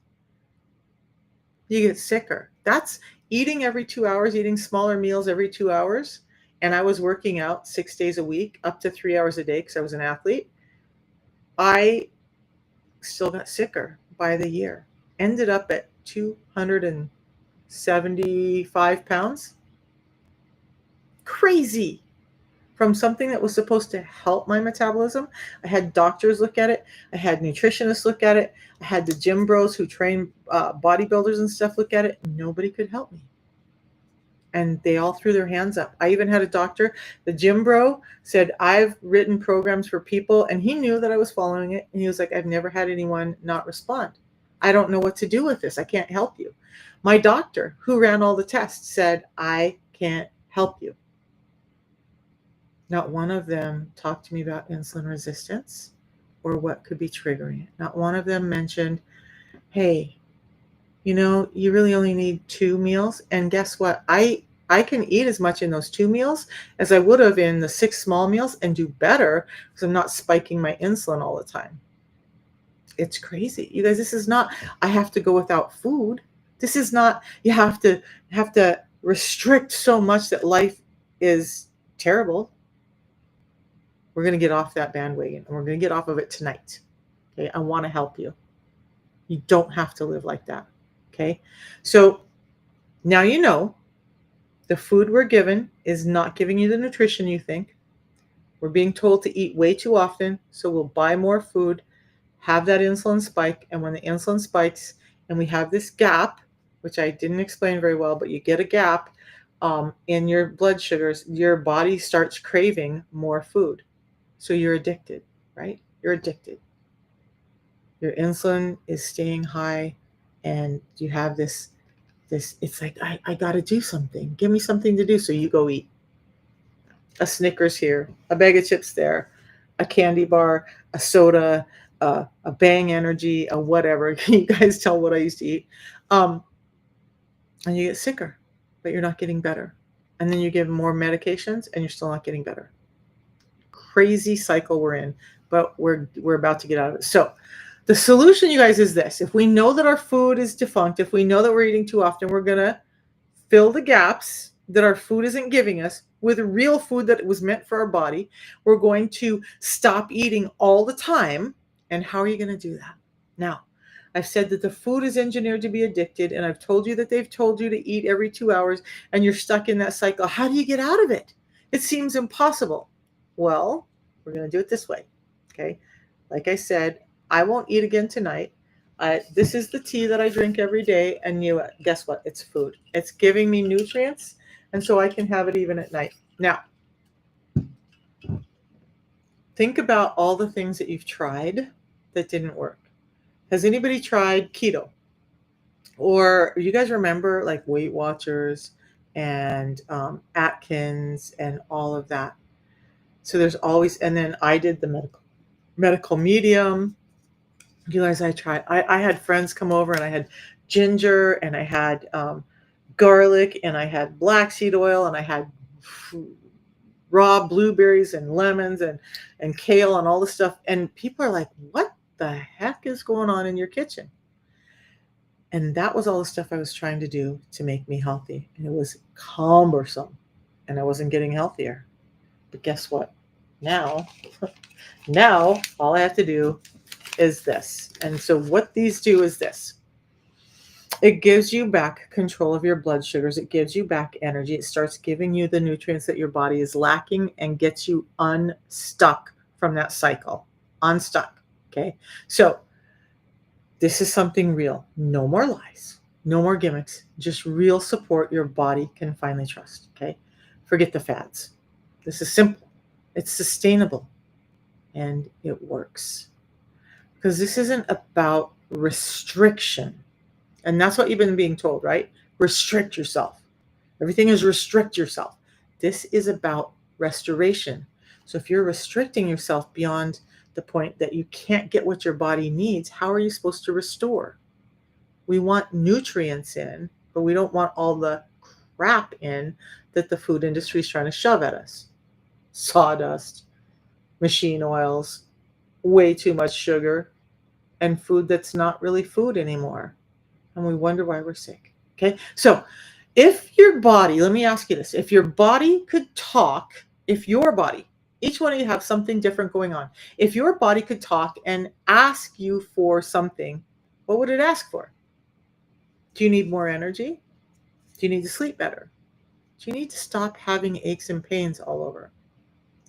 You get sicker. That's eating every 2 hours, eating smaller meals every 2 hours. And I was working out 6 days a week, up to 3 hours a day because I was an athlete. I still got sicker by the year. Ended up at 275 pounds. Crazy. From something that was supposed to help my metabolism. I had doctors look at it. I had nutritionists look at it. I had the gym bros who train bodybuilders and stuff look at it. Nobody could help me. And they all threw their hands up. I even had a doctor, the gym bro, said, I've written programs for people. And he knew that I was following it. And he was like, I've never had anyone not respond. I don't know what to do with this. I can't help you. My doctor, who ran all the tests, said, I can't help you. Not one of them talked to me about insulin resistance or what could be triggering it. Not one of them mentioned, hey, you really only need 2 meals. And guess what? I can eat as much in those 2 meals as I would have in the 6 small meals and do better because I'm not spiking my insulin all the time. It's crazy. You guys, this is not, I have to go without food. This is not, you have to restrict so much that life is terrible. We're going to get off that bandwagon and we're going to get off of it tonight. Okay. I want to help you. You don't have to live like that. Okay. So now you know the food we're given is not giving you the nutrition you think. We're being told to eat way too often. So we'll buy more food, have that insulin spike. And when the insulin spikes and we have this gap, which I didn't explain very well, but you get a gap in your blood sugars, your body starts craving more food. So you're addicted, right? You're addicted. Your insulin is staying high and you have this, it's like, I got to do something. Give me something to do. So you go eat a Snickers here, a bag of chips there, a candy bar, a soda, a Bang Energy, a whatever. You guys tell what I used to eat. And you get sicker, but you're not getting better. And then you give more medications and you're still not getting better. Crazy cycle we're in, but we're about to get out of it. So the solution, you guys, is this. If we know that our food is defunct, if we know that we're eating too often, we're going to fill the gaps that our food isn't giving us with real food that was meant for our body. We're going to stop eating all the time. And how are you going to do that? Now, I've said that the food is engineered to be addicted, and I've told you that they've told you to eat every 2 hours, and you're stuck in that cycle. How do you get out of it? It seems impossible. Well, we're going to do it this way. Okay. Like I said, I won't eat again tonight. This is the tea that I drink every day, and guess what? It's food. It's giving me nutrients, and so I can have it even at night. Now, think about all the things that you've tried that didn't work. Has anybody tried keto? Or you guys remember like Weight Watchers and Atkins and all of that? So there's always, and then I did the medical medium. You guys, I tried. I had friends come over, and I had ginger, and I had garlic, and I had black seed oil, and I had raw blueberries and lemons and kale and all this stuff. And people are like, "What the heck is going on in your kitchen?" And that was all the stuff I was trying to do to make me healthy. And it was cumbersome, and I wasn't getting healthier. But guess what? Now, now all I have to do is this. And so what these do is this. It gives you back control of your blood sugars. It gives you back energy. It starts giving you the nutrients that your body is lacking and gets you unstuck from that cycle. Unstuck. Okay. So this is something real. No more lies. No more gimmicks. Just real support your body can finally trust. Okay. Forget the fads. This is simple. It's sustainable. And it works. Because this isn't about restriction. And that's what you've been being told, right? Restrict yourself. Everything is restrict yourself. This is about restoration. So if you're restricting yourself beyond the point that you can't get what your body needs, how are you supposed to restore? We want nutrients in, but we don't want all the crap in that the food industry is trying to shove at us. Sawdust, machine oils, way too much sugar, and food that's not really food anymore. And we wonder why we're sick. Okay. So if your body, let me ask you this, if your body could talk, if your body, each one of you have something different going on. If your body could talk and ask you for something, what would it ask for? Do you need more energy? Do you need to sleep better? Do you need to stop having aches and pains all over?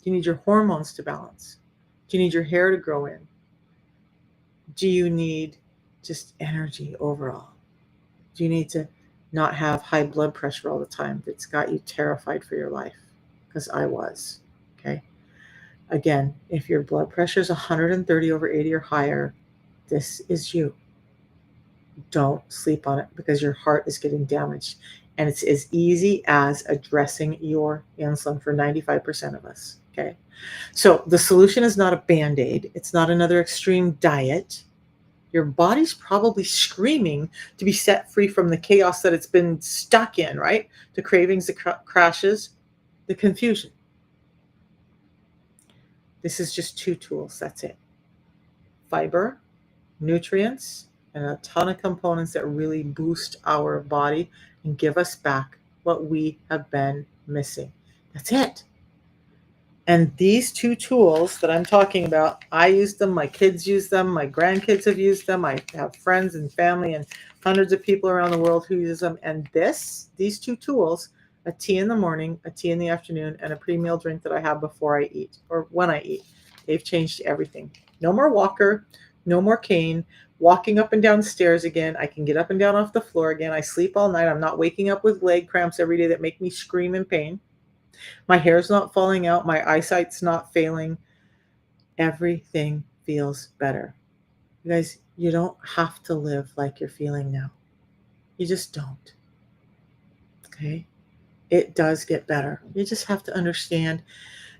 Do you need your hormones to balance? Do you need your hair to grow in? Do you need just energy overall? Do you need to not have high blood pressure all the time that's got you terrified for your life? Because I was. Okay. Again, if your blood pressure is 130 over 80 or higher, this is you. Don't sleep on it because your heart is getting damaged. And it's as easy as addressing your insulin for 95% of us. Okay. So the solution is not a band-aid. It's not another extreme diet. Your body's probably screaming to be set free from the chaos that it's been stuck in, right? The cravings, the crashes, the confusion. This is just 2 tools. That's it. Fiber, nutrients, and a ton of components that really boost our body and give us back what we have been missing. That's it. And these 2 tools that I'm talking about, I use them, my kids use them, my grandkids have used them, I have friends and family and hundreds of people around the world who use them. And these 2 tools, a tea in the morning, a tea in the afternoon, and a pre-meal drink that I have before I eat or when I eat, they've changed everything. No more walker, no more cane, walking up and down stairs again. I can get up and down off the floor again. I sleep all night. I'm not waking up with leg cramps every day that make me scream in pain. My hair's not falling out. My eyesight's not failing. Everything feels better. You guys, you don't have to live like you're feeling now. You just don't. Okay? It does get better. You just have to understand.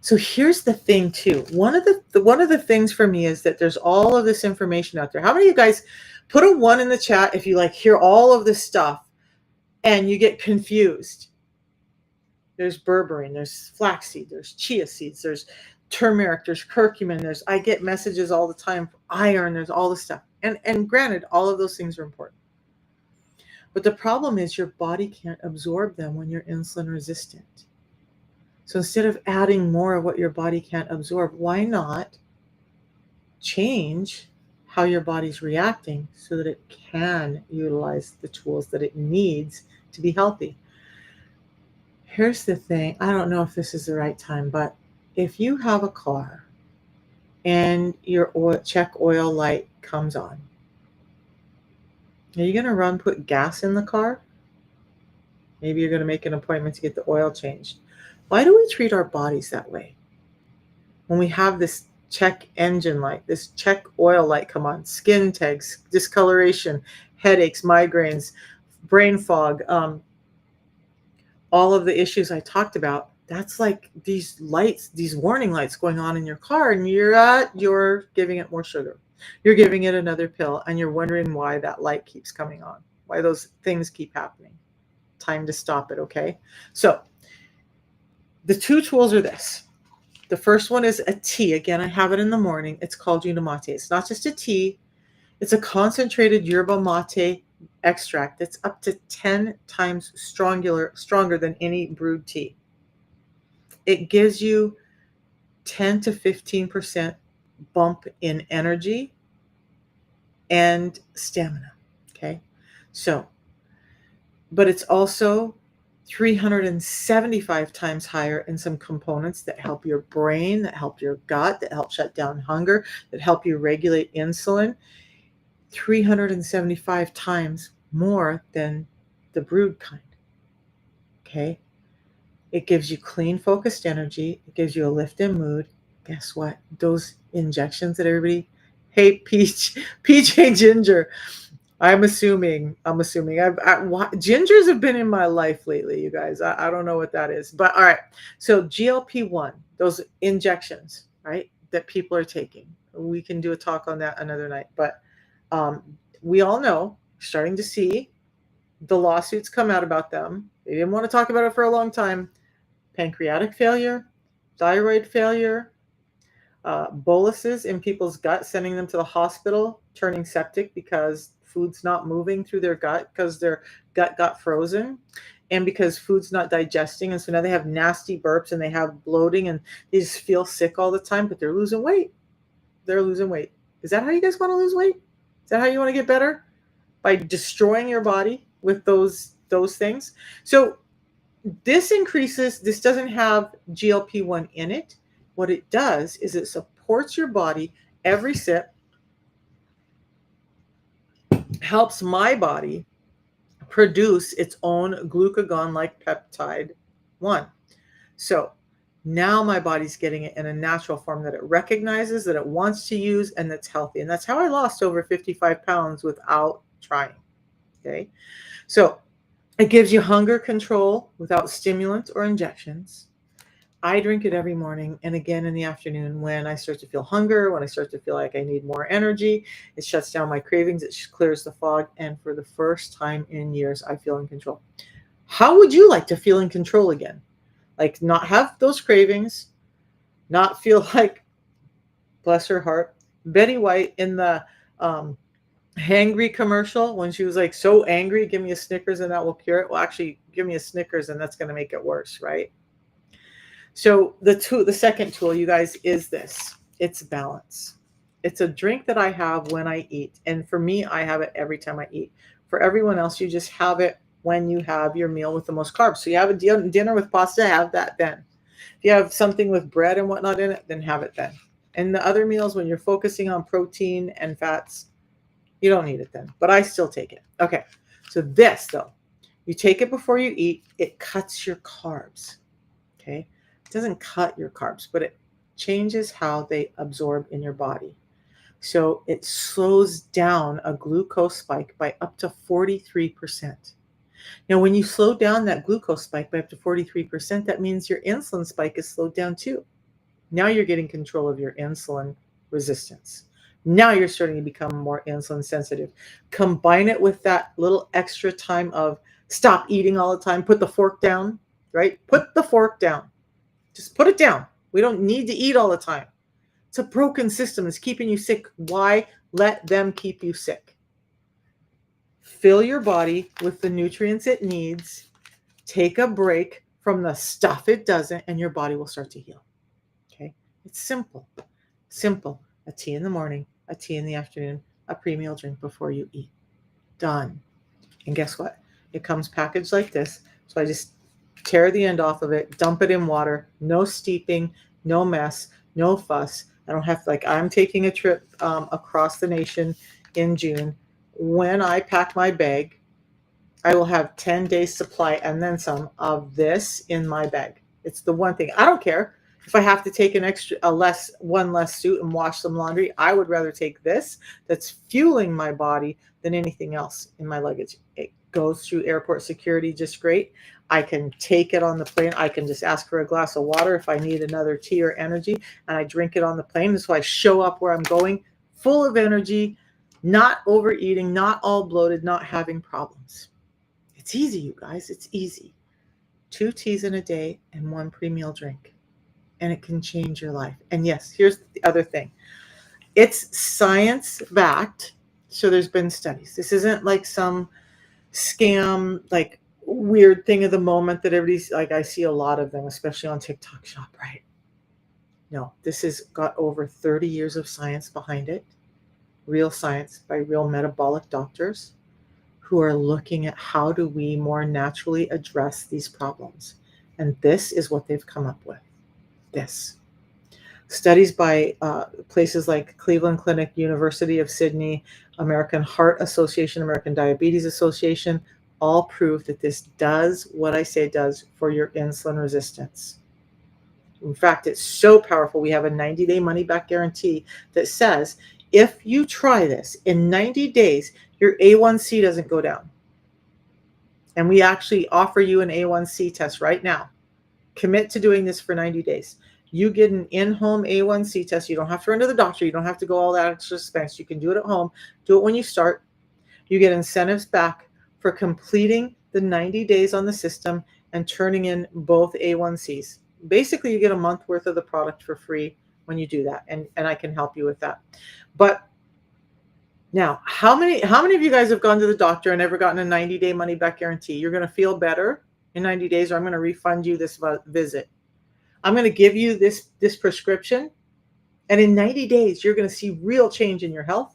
So here's the thing too. One of the things for me is that there's all of this information out there. How many of you guys put a 1 in the chat if you like hear all of this stuff and you get confused? There's berberine, there's flaxseed, there's chia seeds, there's turmeric, there's curcumin, I get messages all the time for iron, there's all this stuff. And granted, all of those things are important. But the problem is your body can't absorb them when you're insulin resistant. So instead of adding more of what your body can't absorb, why not change how your body's reacting so that it can utilize the tools that it needs to be healthy? Here's the thing. I don't know if this is the right time, but if you have a car and your check oil light comes on Are you going to run, put gas in the car? Maybe you're going to make an appointment to get the oil changed. Why do we treat our bodies that way? When we have this check engine light, this check oil light come on, skin tags, discoloration, headaches, migraines, brain fog, all of the issues I talked about, that's like these lights, these warning lights going on in your car, and you're giving it more sugar. You're giving it another pill, and you're wondering why that light keeps coming on, why those things keep happening. Time to stop it, okay? So the two tools are this. The first one is a tea. Again, I have it in the morning. It's called Yuna Mate. It's not just a tea. It's a concentrated yerba mate extract that's up to 10 times stronger than any brewed tea. It gives you 10 to 15% bump in energy and stamina. Okay. So, but it's also 375 times higher in some components that help your brain, that help your gut, that help shut down hunger, that help you regulate insulin. 375 times more than the brewed kind. Okay. It gives you clean, focused energy. It gives you a lift in mood. Guess what? Those injections that everybody hate, PJ Ginger. I'm assuming. Gingers have been in my life lately, you guys. I don't know what that is. But all right. So GLP-1, those injections, right, that people are taking. We can do a talk on that another night. But um, we all know, starting to see the lawsuits come out about them. They didn't want to talk about it for a long time. Pancreatic failure, thyroid failure, boluses in people's gut, sending them to the hospital, turning septic because food's not moving through their gut because their gut got frozen and because food's not digesting. And so now they have nasty burps and they have bloating and they just feel sick all the time, but they're losing weight. They're losing weight. Is that how you guys want to lose weight? Is that how you want to get better? By destroying your body with those things? So this doesn't have GLP-1 in it. What it does is it supports your body every sip, helps my body produce its own glucagon like peptide 1. So now my body's getting it in a natural form that it recognizes, that it wants to use, and that's healthy. And that's how I lost over 55 pounds without trying. Okay. So it gives you hunger control without stimulants or injections. I drink it every morning and again in the afternoon when I start to feel hunger, when I start to feel like I need more energy. It shuts down my cravings, it clears the fog, and for the first time in years, I feel in control. How would you like to feel in control again? Like not have those cravings, not feel like, bless her heart, Betty White in the hangry commercial when she was like so angry, give me a Snickers and that will cure it. Well, actually, give me a Snickers and that's going to make it worse, right? So the second tool, you guys, is this. It's balance. It's a drink that I have when I eat. And for me, I have it every time I eat. For everyone else, you just have it when you have your meal with the most carbs. So you have a dinner with pasta, have that then. If you have something with bread and whatnot in it, then have it then. And the other meals, when you're focusing on protein and fats, you don't need it then. But I still take it. Okay. So this, though, you take it before you eat. It cuts your carbs. Okay. It doesn't cut your carbs, but it changes how they absorb in your body. So it slows down a glucose spike by up to 43%. Now, when you slow down that glucose spike by up to 43%, that means your insulin spike is slowed down too. Now you're getting control of your insulin resistance. Now you're starting to become more insulin sensitive. Combine it with that little extra time of stop eating all the time, put the fork down, right? Put the fork down. Just put it down. We don't need to eat all the time. It's a broken system. It's keeping you sick. Why let them keep you sick? Fill your body with the nutrients it needs. Take a break from the stuff it doesn't, and your body will start to heal. Okay? It's simple. Simple. A tea in the morning, a tea in the afternoon, a pre-meal drink before you eat. Done. And guess what? It comes packaged like this. So I just tear the end off of it, dump it in water, no steeping, no mess, no fuss. I don't have to, like, I'm taking a trip across the nation in June. when I pack my bag, I will have 10 days supply and then some of this in my bag. It's the one thing. I don't care if I have to take one less suit and wash some laundry. I would rather take this that's fueling my body than anything else in my luggage. It goes through airport security just great. I can take it on the plane. I can just ask for a glass of water if I need another tea or energy, and I drink it on the plane. So I show up where I'm going full of energy, not overeating, not all bloated, not having problems. It's easy, you guys. It's easy. 2 teas in a day and 1 pre-meal drink. And it can change your life. And yes, here's the other thing. It's science backed. So there's been studies. This isn't like some scam, like weird thing of the moment that everybody's like, I see a lot of them, especially on TikTok Shop, right? No, this has got over 30 years of science behind it. Real science by real metabolic doctors who are looking at how do we more naturally address these problems. And this is what they've come up with. This. Studies by places like Cleveland Clinic, University of Sydney, American Heart Association, American Diabetes Association, all prove that this does what I say it does for your insulin resistance. In fact, it's so powerful. We have a 90-day money-back guarantee that says if you try this in 90 days, your A1C doesn't go down. And we actually offer you an A1C test right now. Commit to doing this for 90 days. You get an in-home A1C test. You don't have to run to the doctor. You don't have to go all that extra expense. You can do it at home. Do it when you start. You get incentives back for completing the 90 days on the system and turning in both A1Cs. Basically, you get a month worth of the product for free when you do that. And I can help you with that. But now, how many of you guys have gone to the doctor and ever gotten a 90-day money-back guarantee? You're going to feel better in 90 days, or I'm going to refund you this visit. I'm going to give you this prescription, and in 90 days, you're going to see real change in your health,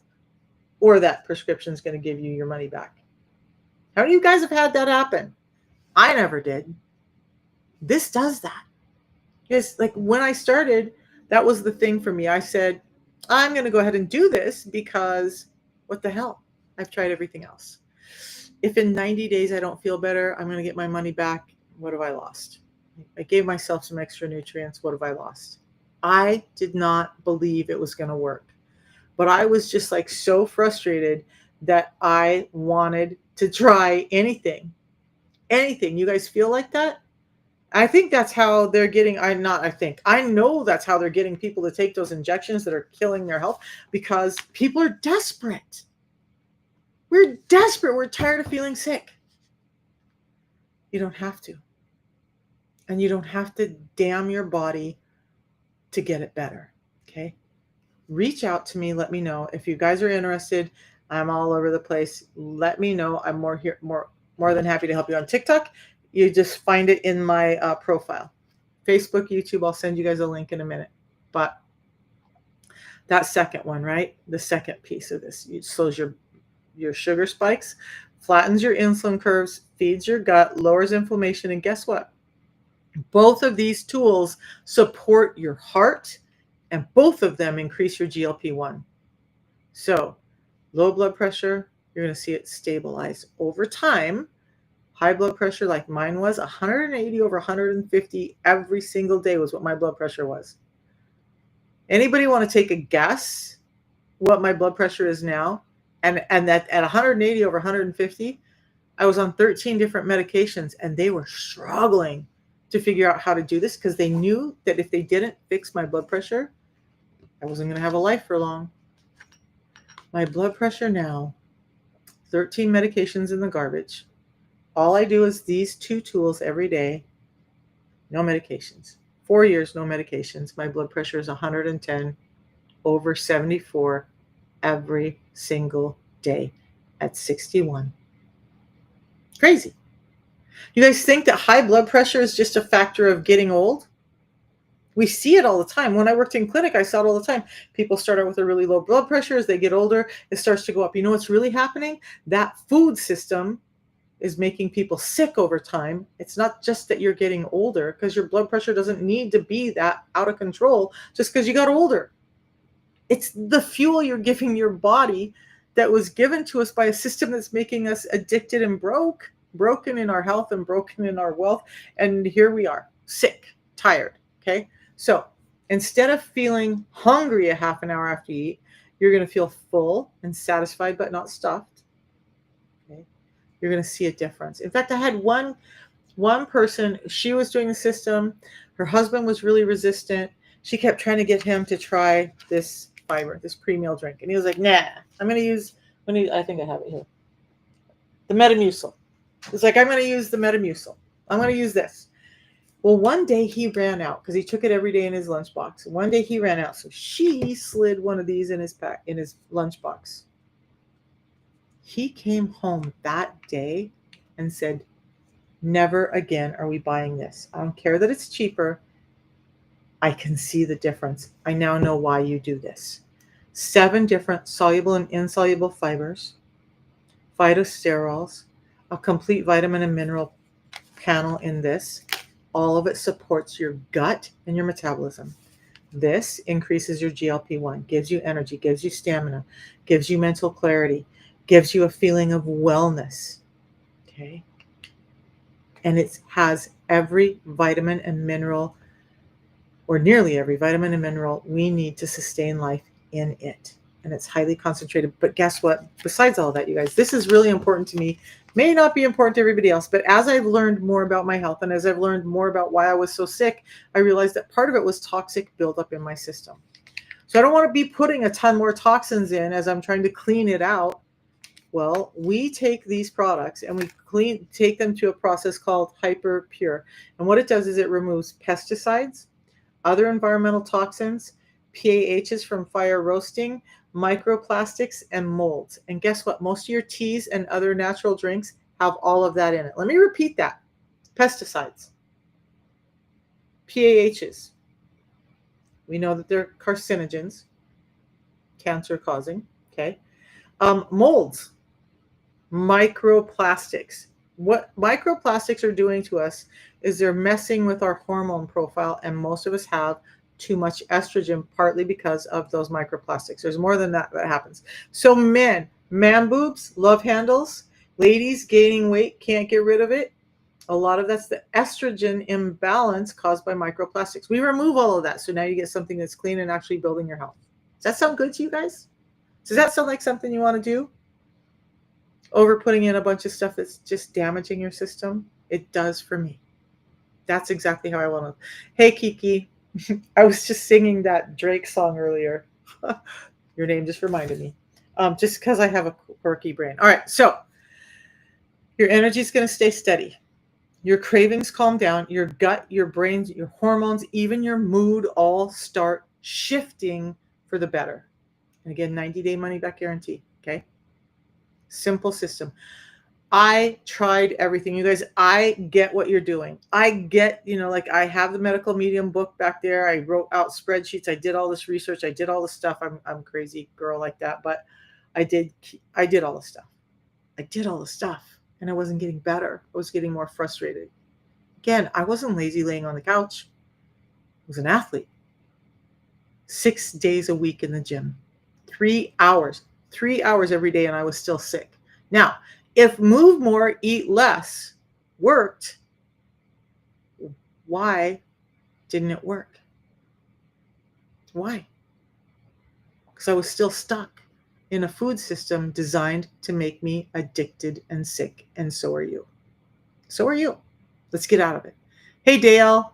or that prescription is going to give you your money back. How many of you guys have had that happen? I never did. This does that. Because like when I started, that was the thing for me. I said, I'm going to go ahead and do this because what the hell? I've tried everything else. If in 90 days I don't feel better, I'm going to get my money back. What have I lost? I gave myself some extra nutrients. What have I lost? I did not believe it was going to work. But I was just like so frustrated that I wanted to try anything. Anything. You guys feel like that? I think that's how they're getting, I know that's how they're getting people to take those injections that are killing their health, because people are desperate. We're desperate. We're tired of feeling sick. You don't have to. And you don't have to damn your body to get it better. Okay. Reach out to me. Let me know if you guys are interested. I'm all over the place. Let me know. I'm more than happy to help you on TikTok. You just find it in my profile. Facebook, YouTube, I'll send you guys a link in a minute. But that second one, right? The second piece of this, it slows your sugar spikes, flattens your insulin curves, feeds your gut, lowers inflammation, and guess what? Both of these tools support your heart, and both of them increase your GLP-1. So low blood pressure, you're going to see it stabilize over time. High blood pressure, like mine was, 180 over 150 every single day was what my blood pressure was. Anybody want to take a guess what my blood pressure is now? And that at 180 over 150, I was on 13 different medications, and they were struggling to figure out how to do this because they knew that if they didn't fix my blood pressure, I wasn't going to have a life for long. My blood pressure now, 13 medications in the garbage. All I do is these 2 tools every day. No medications. 4 years, no medications. My blood pressure is 110 over 74 every single day at 61. Crazy. You guys think that high blood pressure is just a factor of getting old? We see it all the time. When I worked in clinic, I saw it all the time. People start out with a really low blood pressure. As they get older, it starts to go up. You know what's really happening? That food system is making people sick over time. It's not just that you're getting older, because your blood pressure doesn't need to be that out of control just because you got older. It's the fuel you're giving your body that was given to us by a system that's making us addicted and broken in our health and broken in our wealth. And here we are, sick, tired. Okay. So instead of feeling hungry a half an hour after you eat, you're going to feel full and satisfied, but not stuffed. Okay. You're going to see a difference. In fact, I had one person, she was doing the system. Her husband was really resistant. She kept trying to get him to try this fiber, this pre-meal drink. And he was like, nah, I'm going to use, I think I have it here, the Metamucil. It's like, I'm going to use the Metamucil. I'm going to use this. Well, one day he ran out because he took it every day in his lunchbox. One day he ran out. So she slid one of these in his lunchbox. He came home that day and said, never again are we buying this. I don't care that it's cheaper. I can see the difference. I now know why you do this. 7 different soluble and insoluble fibers, phytosterols, a complete vitamin and mineral panel in this. All of it supports your gut and your metabolism. This increases your GLP-1, gives you energy, gives you stamina, gives you mental clarity, gives you a feeling of wellness. Okay. And it has every vitamin and mineral, or nearly every vitamin and mineral we need to sustain life in it. And it's highly concentrated. But guess what? Besides all that, you guys, this is really important to me. May not be important to everybody else, but as I've learned more about my health and as I've learned more about why I was so sick, I realized that part of it was toxic buildup in my system. So I don't want to be putting a ton more toxins in as I'm trying to clean it out. Well, we take these products and we take them to a process called Hyper Pure. And what it does is it removes pesticides, other environmental toxins, PAHs from fire roasting, microplastics, and molds. And guess what? Most of your teas and other natural drinks have all of that in it. Let me repeat that. Pesticides, PAHs. We know that they're carcinogens, cancer causing. Okay. Molds, microplastics. What microplastics are doing to us is they're messing with our hormone profile, and most of us have too much estrogen, partly because of those microplastics. There's more than that happens. So man boobs, love handles, ladies gaining weight, can't get rid of it. A lot of that's the estrogen imbalance caused by microplastics. We remove all of that, so now you get something that's clean and actually building your health. Does that sound good to you guys? Does that sound like something you want to do? Over putting in a bunch of stuff that's just damaging your system? It does for me. That's exactly how I want to. Hey, Kiki. I was just singing that Drake song earlier. Your name just reminded me. Just because I have a quirky brain. All right, so your energy is going to stay steady. Your cravings calm down. Your gut, your brain, your hormones, even your mood all start shifting for the better. And again, 90-day money-back guarantee. Okay? Simple system. I tried everything. You guys, I get what you're doing. I get, like I have the medical medium book back there. I wrote out spreadsheets. I did all this research. I did all this stuff. I'm crazy girl like that, but I did all the stuff. I did all the stuff and I wasn't getting better. I was getting more frustrated. Again, I wasn't lazy laying on the couch. I was an athlete. 6 days a week in the gym, 3 hours every day. And I was still sick. Now, if move more, eat less worked, why didn't it work? Why? Because I was still stuck in a food system designed to make me addicted and sick. And so are you. So are you. Let's get out of it. Hey, Dale.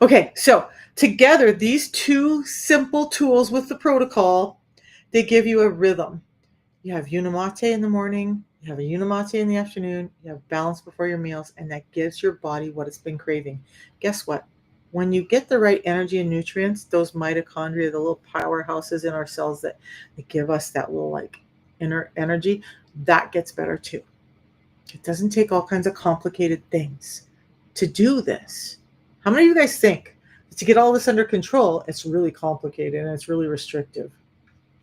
Okay, so together, these 2 simple tools with the protocol, they give you a rhythm. You have Unimate in the morning, you have a Unimate in the afternoon, you have balance before your meals, and that gives your body what it's been craving. Guess what? When you get the right energy and nutrients, those mitochondria, the little powerhouses in our cells that give us that little inner energy, that gets better too. It doesn't take all kinds of complicated things to do this. How many of you guys think that to get all this under control, it's really complicated and it's really restrictive?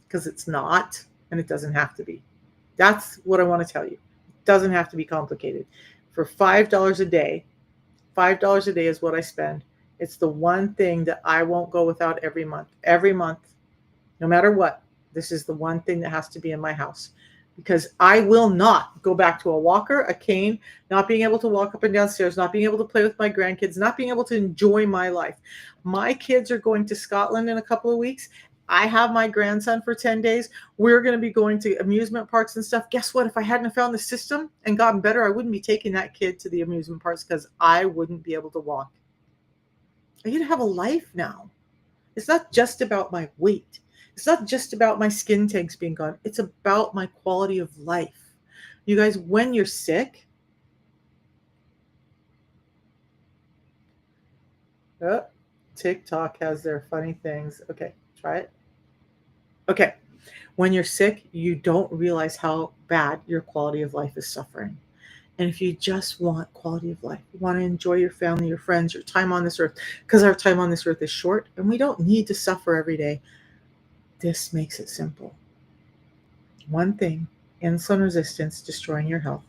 Because it's not. And it doesn't have to be. That's what I want to tell you. It doesn't have to be complicated. For $5 a day, $5 a day is what I spend. It's the one thing that I won't go without every month. Every month, no matter what. This is the one thing that has to be in my house, because I will not go back to a walker, a cane, not being able to walk up and down stairs, not being able to play with my grandkids, not being able to enjoy my life. My kids are going to Scotland in a couple of weeks. I have my grandson for 10 days. We're going to be going to amusement parks and stuff. Guess what? If I hadn't found the system and gotten better, I wouldn't be taking that kid to the amusement parks because I wouldn't be able to walk. I get to have a life now. It's not just about my weight. It's not just about my skin tags being gone. It's about my quality of life. You guys, when you're sick, oh, TikTok has their funny things. Okay, try it. Okay, when you're sick, you don't realize how bad your quality of life is suffering. And if you just want quality of life, you want to enjoy your family, your friends, your time on this earth, because our time on this earth is short and we don't need to suffer every day. This makes it simple. One thing: insulin resistance destroying your health.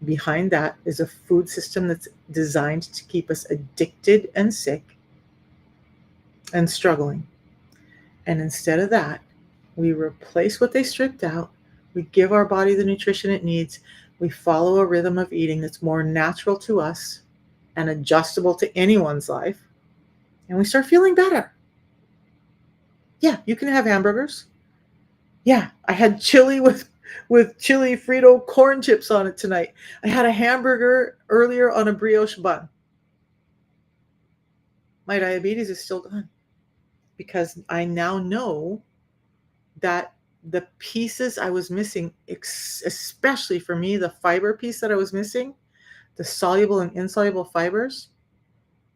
Behind that is a food system that's designed to keep us addicted and sick and struggling. And instead of that, we replace what they stripped out. We give our body the nutrition it needs. We follow a rhythm of eating that's more natural to us and adjustable to anyone's life. And we start feeling better. Yeah, you can have hamburgers. Yeah, I had chili with chili Frito corn chips on it tonight. I had a hamburger earlier on a brioche bun. My diabetes is still gone because I now know that the pieces I was missing, especially for me, the fiber piece that I was missing, the soluble and insoluble fibers,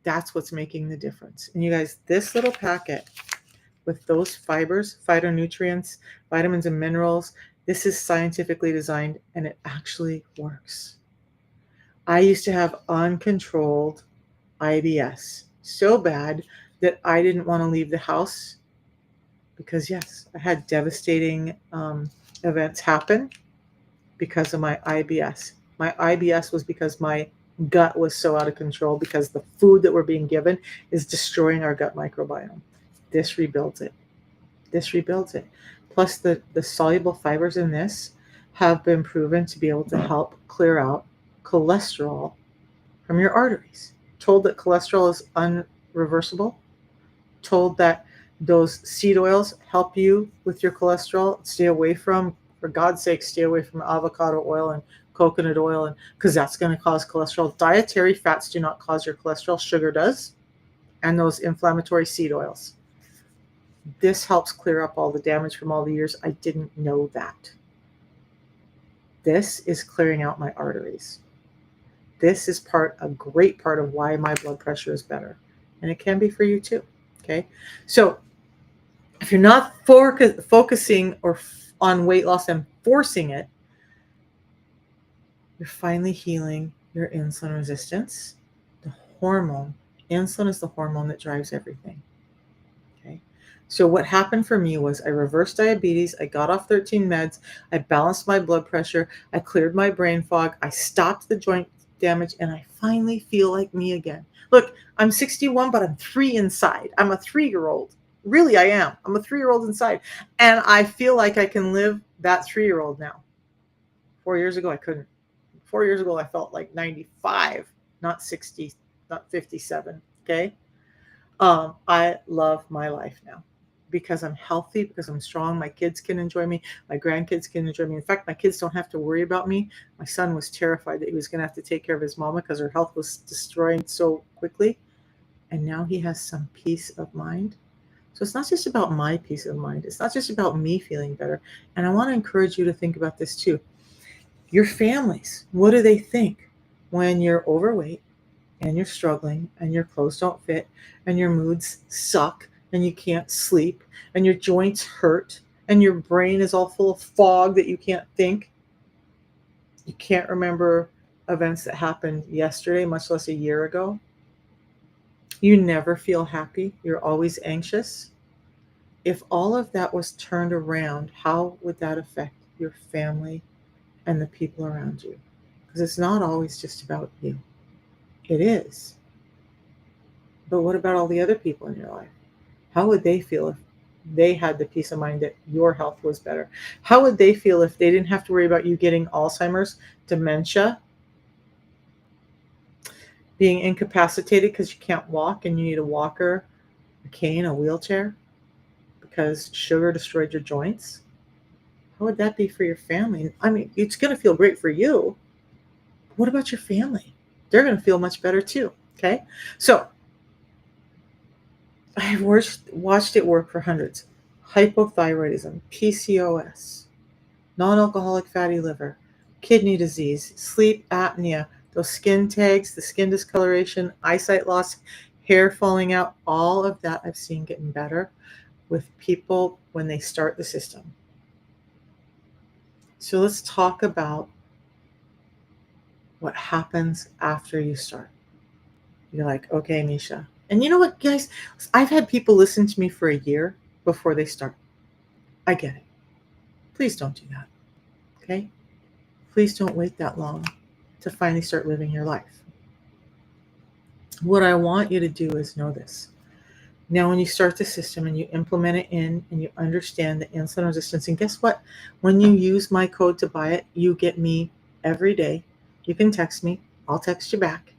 that's what's making the difference. And you guys, this little packet with those fibers, phytonutrients, vitamins and minerals, this is scientifically designed and it actually works. I used to have uncontrolled IBS so bad that I didn't want to leave the house because, yes, I had devastating events happen because of my IBS. My IBS was because my gut was so out of control because the food that we're being given is destroying our gut microbiome. This rebuilds it. This rebuilds it. Plus, the soluble fibers in this have been proven to be able to help clear out cholesterol from your arteries. Told that cholesterol is unreversible. Told that those seed oils help you with your cholesterol. Stay away from, for God's sake, stay away from avocado oil and coconut oil, and because that's going to cause cholesterol. Dietary fats do not cause your cholesterol. Sugar does, and those inflammatory seed oils. This helps clear up all the damage from all the years I didn't know that. This is clearing out my arteries. This is a great part of why my blood pressure is better. And it can be for you too. Okay. So if you're not focusing on weight loss and forcing it, you're finally healing your insulin resistance. The hormone, insulin is the hormone that drives everything. Okay. So what happened for me was I reversed diabetes. I got off 13 meds. I balanced my blood pressure. I cleared my brain fog. I stopped the joint damage, and I finally feel like me again. Look, I'm 61, but I'm 3 inside. I'm a 3-year-old. Really, I am. I'm a 3-year-old inside. And I feel like I can live that 3-year-old now. 4 years ago, I couldn't. 4 years ago, I felt like 95, not 60, not 57. Okay. I love my life now because I'm healthy, because I'm strong. My kids can enjoy me. My grandkids can enjoy me. In fact, my kids don't have to worry about me. My son was terrified that he was going to have to take care of his mama because her health was destroying so quickly. And now he has some peace of mind. So it's not just about my peace of mind. It's not just about me feeling better. And I want to encourage you to think about this too. Your families, what do they think when you're overweight and you're struggling and your clothes don't fit and your moods suck and you can't sleep and your joints hurt and your brain is all full of fog that you can't think? You can't remember events that happened yesterday, much less a year ago. You never feel happy. You're always anxious. If all of that was turned around, how would that affect your family and the people around you? Because it's not always just about you. It is. But what about all the other people in your life? How would they feel They had the peace of mind that your health was better. How would they feel if they didn't have to worry about you getting Alzheimer's, dementia, being incapacitated because you can't walk and you need a walker, a cane, a wheelchair because sugar destroyed your joints? How would that be for your family? I mean, it's going to feel great for you. What about your family? They're going to feel much better too. Okay. So I've watched it work for hundreds. Hypothyroidism, PCOS, non alcoholic fatty liver, kidney disease, sleep apnea, those skin tags, the skin discoloration, eyesight loss, hair falling out, all of that I've seen getting better with people when they start the system. So let's talk about what happens after you start. You're like, okay, Misha. And you know what, guys? I've had people listen to me for a year before they start. I get it. Please don't do that. Okay? Please don't wait that long to finally start living your life. What I want you to do is know this. Now, when you start the system and you implement it in and you understand the insulin resistance, and guess what? When you use my code to buy it, you get me every day. You can text me. I'll text you back.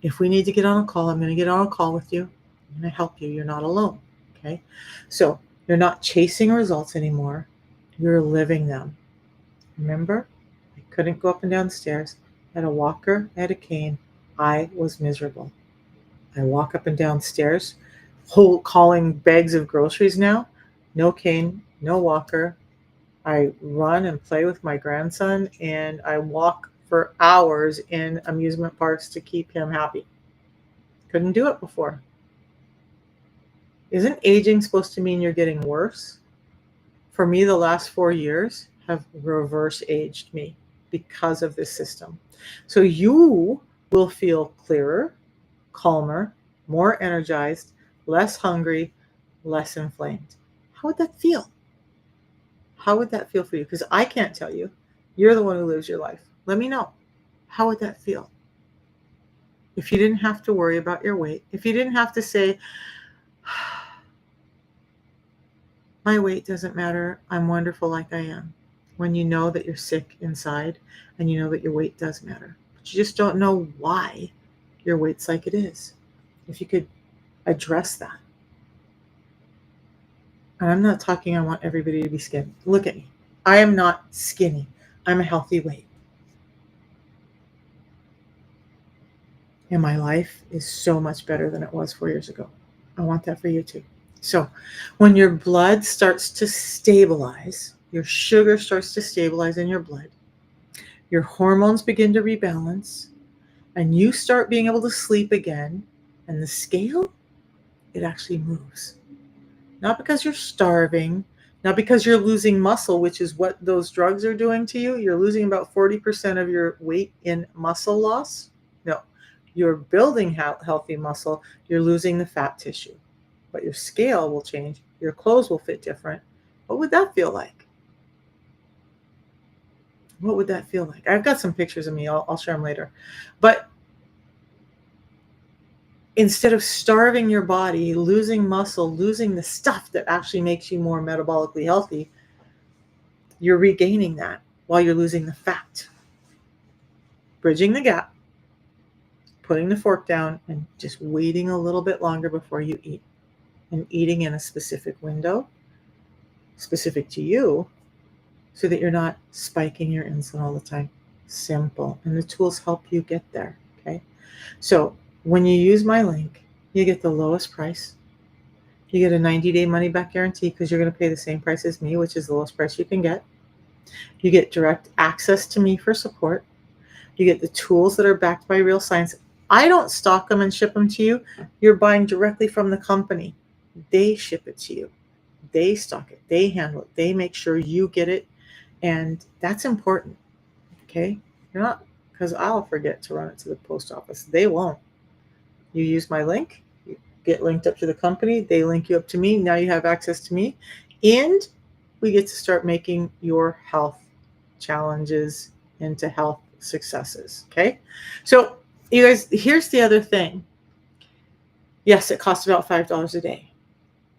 If we need to get on a call, I'm going to get on a call with you. I'm going to help you. You're not alone. Okay? So you're not chasing results anymore. You're living them. Remember? I couldn't go up and down the stairs. I had a walker. I had a cane. I was miserable. I walk up and down stairs, calling bags of groceries now. No cane, no walker. I run and play with my grandson, and I walk for hours in amusement parks to keep him happy. Couldn't do it before. Isn't aging supposed to mean you're getting worse? For me, the last 4 years have reverse aged me because of this system. So you will feel clearer, calmer, more energized, less hungry, less inflamed. How would that feel? How would that feel for you? Because I can't tell you. You're the one who lives your life. Let me know. How would that feel? If you didn't have to worry about your weight, if you didn't have to say, my weight doesn't matter, I'm wonderful like I am. When you know that you're sick inside and you know that your weight does matter, but you just don't know why your weight's like it is. If you could address that. And I'm not talking, I want everybody to be skinny. Look at me. I am not skinny. I'm a healthy weight. And my life is so much better than it was 4 years ago. I want that for you too. So when your blood starts to stabilize, your sugar starts to stabilize in your blood, your hormones begin to rebalance, and you start being able to sleep again, and the scale, it actually moves. Not because you're starving, not because you're losing muscle, which is what those drugs are doing to you. You're losing about 40% of your weight in muscle loss. No, you're building healthy muscle. You're losing the fat tissue. But your scale will change. Your clothes will fit different. What would that feel like? What would that feel like? I've got some pictures of me. I'll share them later. But instead of starving your body, losing muscle, losing the stuff that actually makes you more metabolically healthy, you're regaining that while you're losing the fat. Bridging the gap, putting the fork down, and just waiting a little bit longer before you eat. And eating in a specific window, specific to you, so that you're not spiking your insulin all the time. Simple. And the tools help you get there. Okay. So when you use my link, you get the lowest price. You get a 90-day money back guarantee because you're going to pay the same price as me, which is the lowest price you can get. You get direct access to me for support. You get the tools that are backed by real science. I don't stock them and ship them to you. You're buying directly from the company. They ship it to you. They stock it. They handle it. They make sure you get it. And that's important. Okay? You're not, because I'll forget to run it to the post office. They won't. You use my link. You get linked up to the company. They link you up to me. Now you have access to me. And we get to start making your health challenges into health successes. Okay? So, you guys, here's the other thing. Yes, it costs about $5 a day.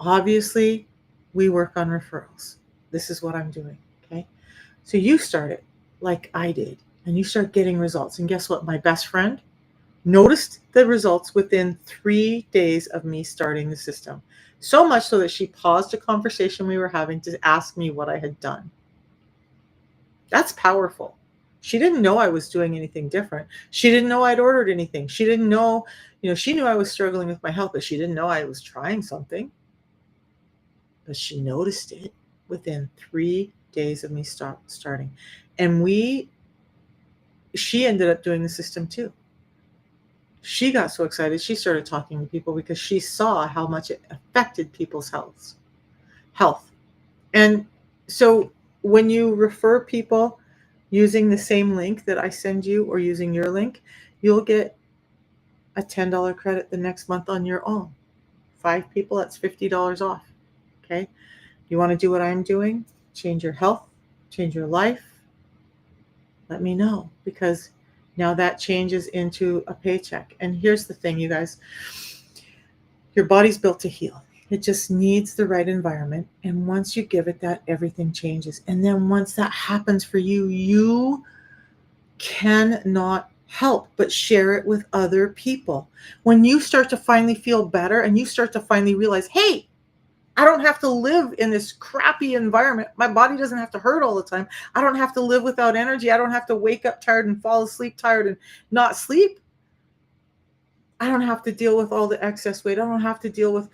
Obviously, We work on referrals. This is what I'm doing. Okay. So you start it like I did, and you start getting results. And guess what? My best friend noticed the results within 3 days of me starting the system. So much so that she paused a conversation we were having to ask me what I had done. That's powerful. She didn't know I was doing anything different. She didn't know I'd ordered anything. She didn't know, she knew I was struggling with my health, but she didn't know I was trying something. But she noticed it within 3 days of me starting. And she ended up doing the system too. She got so excited, she started talking to people because she saw how much it affected people's health. And so when you refer people using the same link that I send you or using your link, you'll get a $10 credit the next month on your own. 5 people, that's $50 off. Okay. You want to do what I'm doing? Change your health, change your life. Let me know, because now that changes into a paycheck. And here's the thing, you guys, your body's built to heal. It just needs the right environment. And once you give it that, everything changes. And then once that happens for you, you cannot help but share it with other people. When you start to finally feel better and you start to finally realize, hey, I don't have to live in this crappy environment. My body doesn't have to hurt all the time. I don't have to live without energy. I don't have to wake up tired and fall asleep tired and not sleep. I don't have to deal with all the excess weight. I don't have to deal with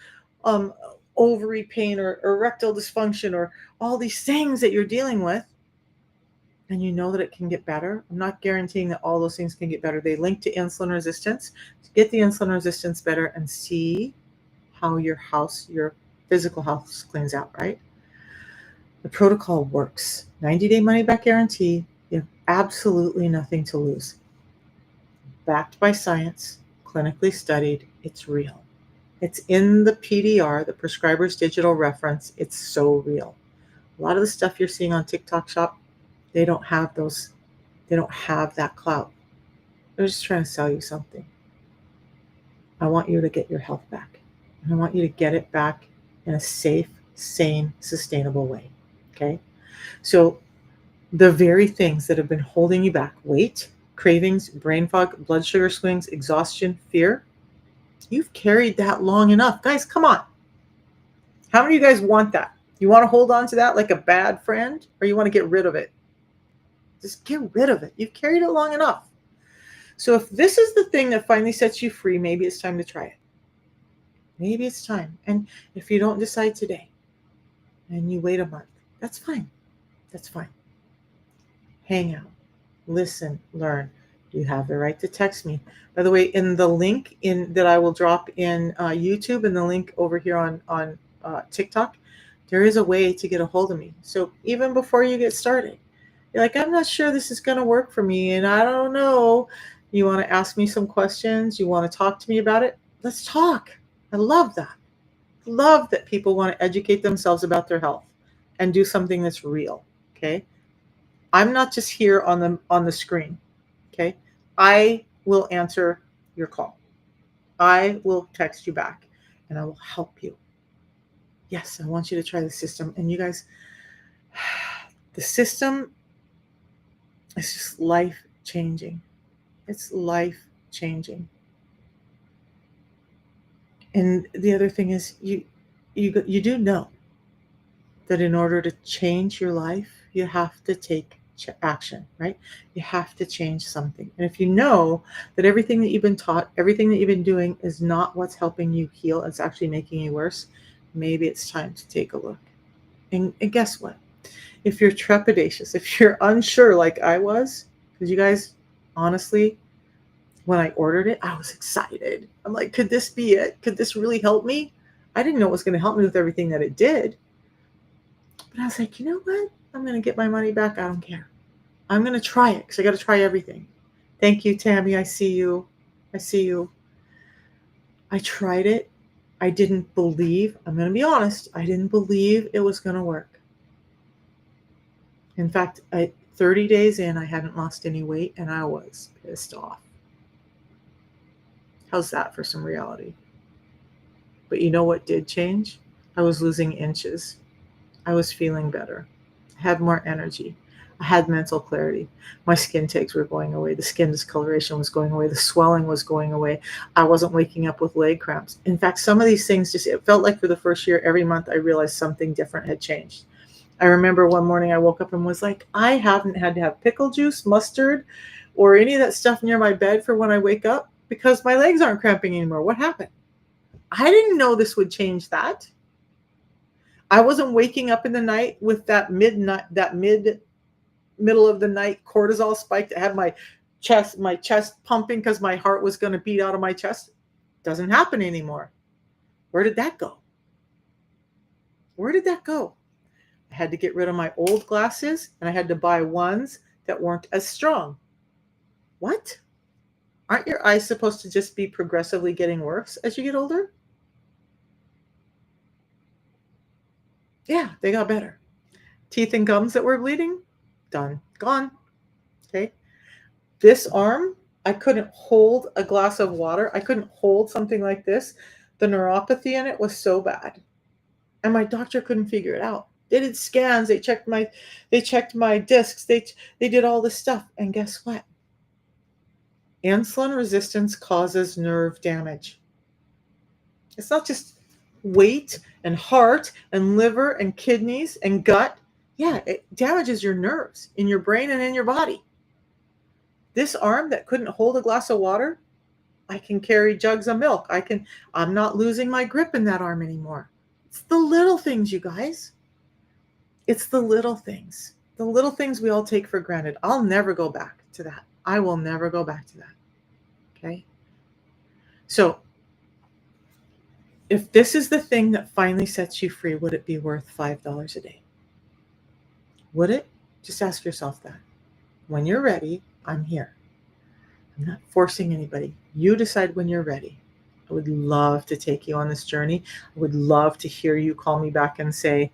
um, ovary pain or erectile dysfunction or all these things that you're dealing with. And you know that it can get better. I'm not guaranteeing that all those things can get better. They link to insulin resistance. Get the insulin resistance better and see how your physical house cleans out, right? The protocol works. 90-day money back guarantee. You have absolutely nothing to lose. Backed by science, clinically studied, it's real. It's in the PDR, the prescriber's digital reference. It's so real. A lot of the stuff you're seeing on TikTok Shop, they don't have that clout. They're just trying to sell you something. I want you to get your health back. And I want you to get it back in a safe, sane, sustainable way. Okay? So the very things that have been holding you back, weight, cravings, brain fog, blood sugar swings, exhaustion, fear, you've carried that long enough. Guys, come on. How many of you guys want that? You want to hold on to that like a bad friend, or you want to get rid of it? Just get rid of it. You've carried it long enough. So if this is the thing that finally sets you free, maybe it's time to try it. Maybe it's time. And if you don't decide today and you wait a month, that's fine. That's fine. Hang out, listen, learn. You have the right to text me. By the way, in the link that I will drop in YouTube and the link over here on TikTok, there is a way to get a hold of me. So even before you get started, you're like, I'm not sure this is going to work for me, and I don't know. You want to ask me some questions? You want to talk to me about it? Let's talk. I love that. Love that people want to educate themselves about their health and do something that's real. Okay. I'm not just here on the screen. Okay. I will answer your call. I will text you back and I will help you. Yes, I want you to try the system. And you guys, the system is just life changing. It's life changing. And the other thing is you do know that in order to change your life, you have to take action, right? You have to change something. And if you know that everything that you've been taught, everything that you've been doing is not what's helping you heal, it's actually making you worse, maybe it's time to take a look. And guess what? If you're trepidatious, if you're unsure like I was, because you guys, honestly, when I ordered it, I was excited. I'm like, could this be it? Could this really help me? I didn't know it was going to help me with everything that it did. But I was like, you know what? I'm going to get my money back. I don't care. I'm going to try it because I got to try everything. Thank you, Tammy. I see you. I see you. I tried it. I didn't believe, I'm going to be honest, I didn't believe it was going to work. In fact, 30 days in, I hadn't lost any weight and I was pissed off. How's that for some reality? But you know what did change? I was losing inches. I was feeling better. I had more energy. I had mental clarity. My skin tags were going away. The skin discoloration was going away. The swelling was going away. I wasn't waking up with leg cramps. In fact, some of these things just, it felt like for the first year, every month, I realized something different had changed. I remember one morning I woke up and was like, I haven't had to have pickle juice, mustard, or any of that stuff near my bed for when I wake up because my legs aren't cramping anymore. What happened? I didn't know this would change that. I wasn't waking up in the night with that middle of the night cortisol spike that had my chest pumping because my heart was going to beat out of my chest. Doesn't happen anymore. Where did that go? Where did that go? I had to get rid of my old glasses and I had to buy ones that weren't as strong. What? Aren't your eyes supposed to just be progressively getting worse as you get older? Yeah, they got better. Teeth and gums that were bleeding? Done. Gone. Okay. This arm, I couldn't hold a glass of water. I couldn't hold something like this. The neuropathy in it was so bad. And my doctor couldn't figure it out. They did scans, they checked my discs, they did all this stuff. And guess what? Insulin resistance causes nerve damage. It's not just weight and heart and liver and kidneys and gut. Yeah, it damages your nerves in your brain and in your body. This arm that couldn't hold a glass of water, I can carry jugs of milk. I'm not losing my grip in that arm anymore. It's the little things, you guys. It's the little things. The little things we all take for granted. I'll never go back to that. I will never go back to that. Okay? So, if this is the thing that finally sets you free, would it be worth $5 a day? Would it? Just ask yourself that. When you're ready, I'm here. I'm not forcing anybody. You decide when you're ready. I would love to take you on this journey. I would love to hear you call me back and say,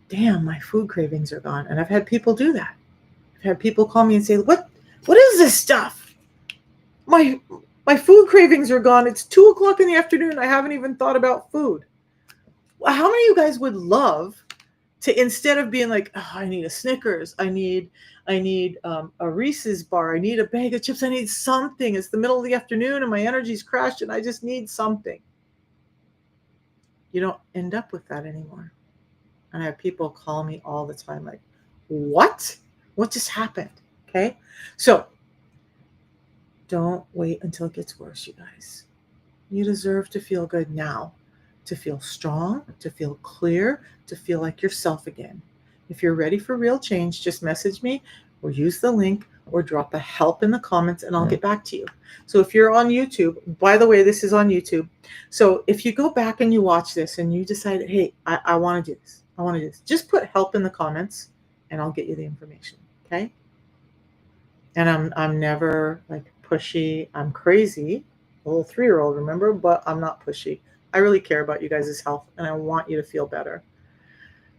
damn, my food cravings are gone. And I've had people do that. I've had people call me and say, what is this stuff? My food cravings are gone. It's 2:00 in the afternoon. I haven't even thought about food. How many of you guys would love to, instead of being like, oh, I need a Snickers, I need a Reese's bar, I need a bag of chips, I need something. It's the middle of the afternoon and my energy's crashed and I just need something. You don't end up with that anymore. And I have people call me all the time like, what? What just happened? Okay. So don't wait until it gets worse, you guys. You deserve to feel good now, to feel strong, to feel clear, to feel like yourself again. If you're ready for real change, just message me or use the link or drop a help in the comments and I'll get back to you. So if you're on YouTube, by the way, this is on YouTube. So if you go back and you watch this and you decide, hey, I want to do this. I want to do this. Just put help in the comments and I'll get you the information. Okay. And I'm never like pushy. I'm crazy. A little 3-year-old, remember, but I'm not pushy. I really care about you guys' health and I want you to feel better.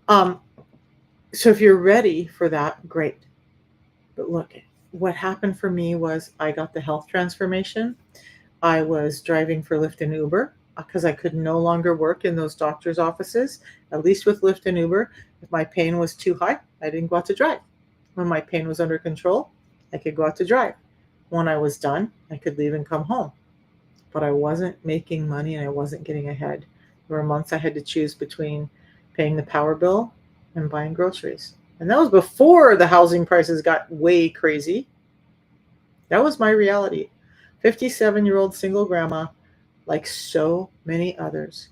So if you're ready for that, great. But look, what happened for me was I got the health transformation. I was driving for Lyft and Uber because I could no longer work in those doctor's offices. At least with Lyft and Uber, if my pain was too high, I didn't go out to drive. When my pain was under control, I could go out to drive. When I was done, I could leave and come home. But I wasn't making money and I wasn't getting ahead. There were months I had to choose between paying the power bill and buying groceries. And that was before the housing prices got way crazy. That was my reality. 57-year-old single grandma, like so many others.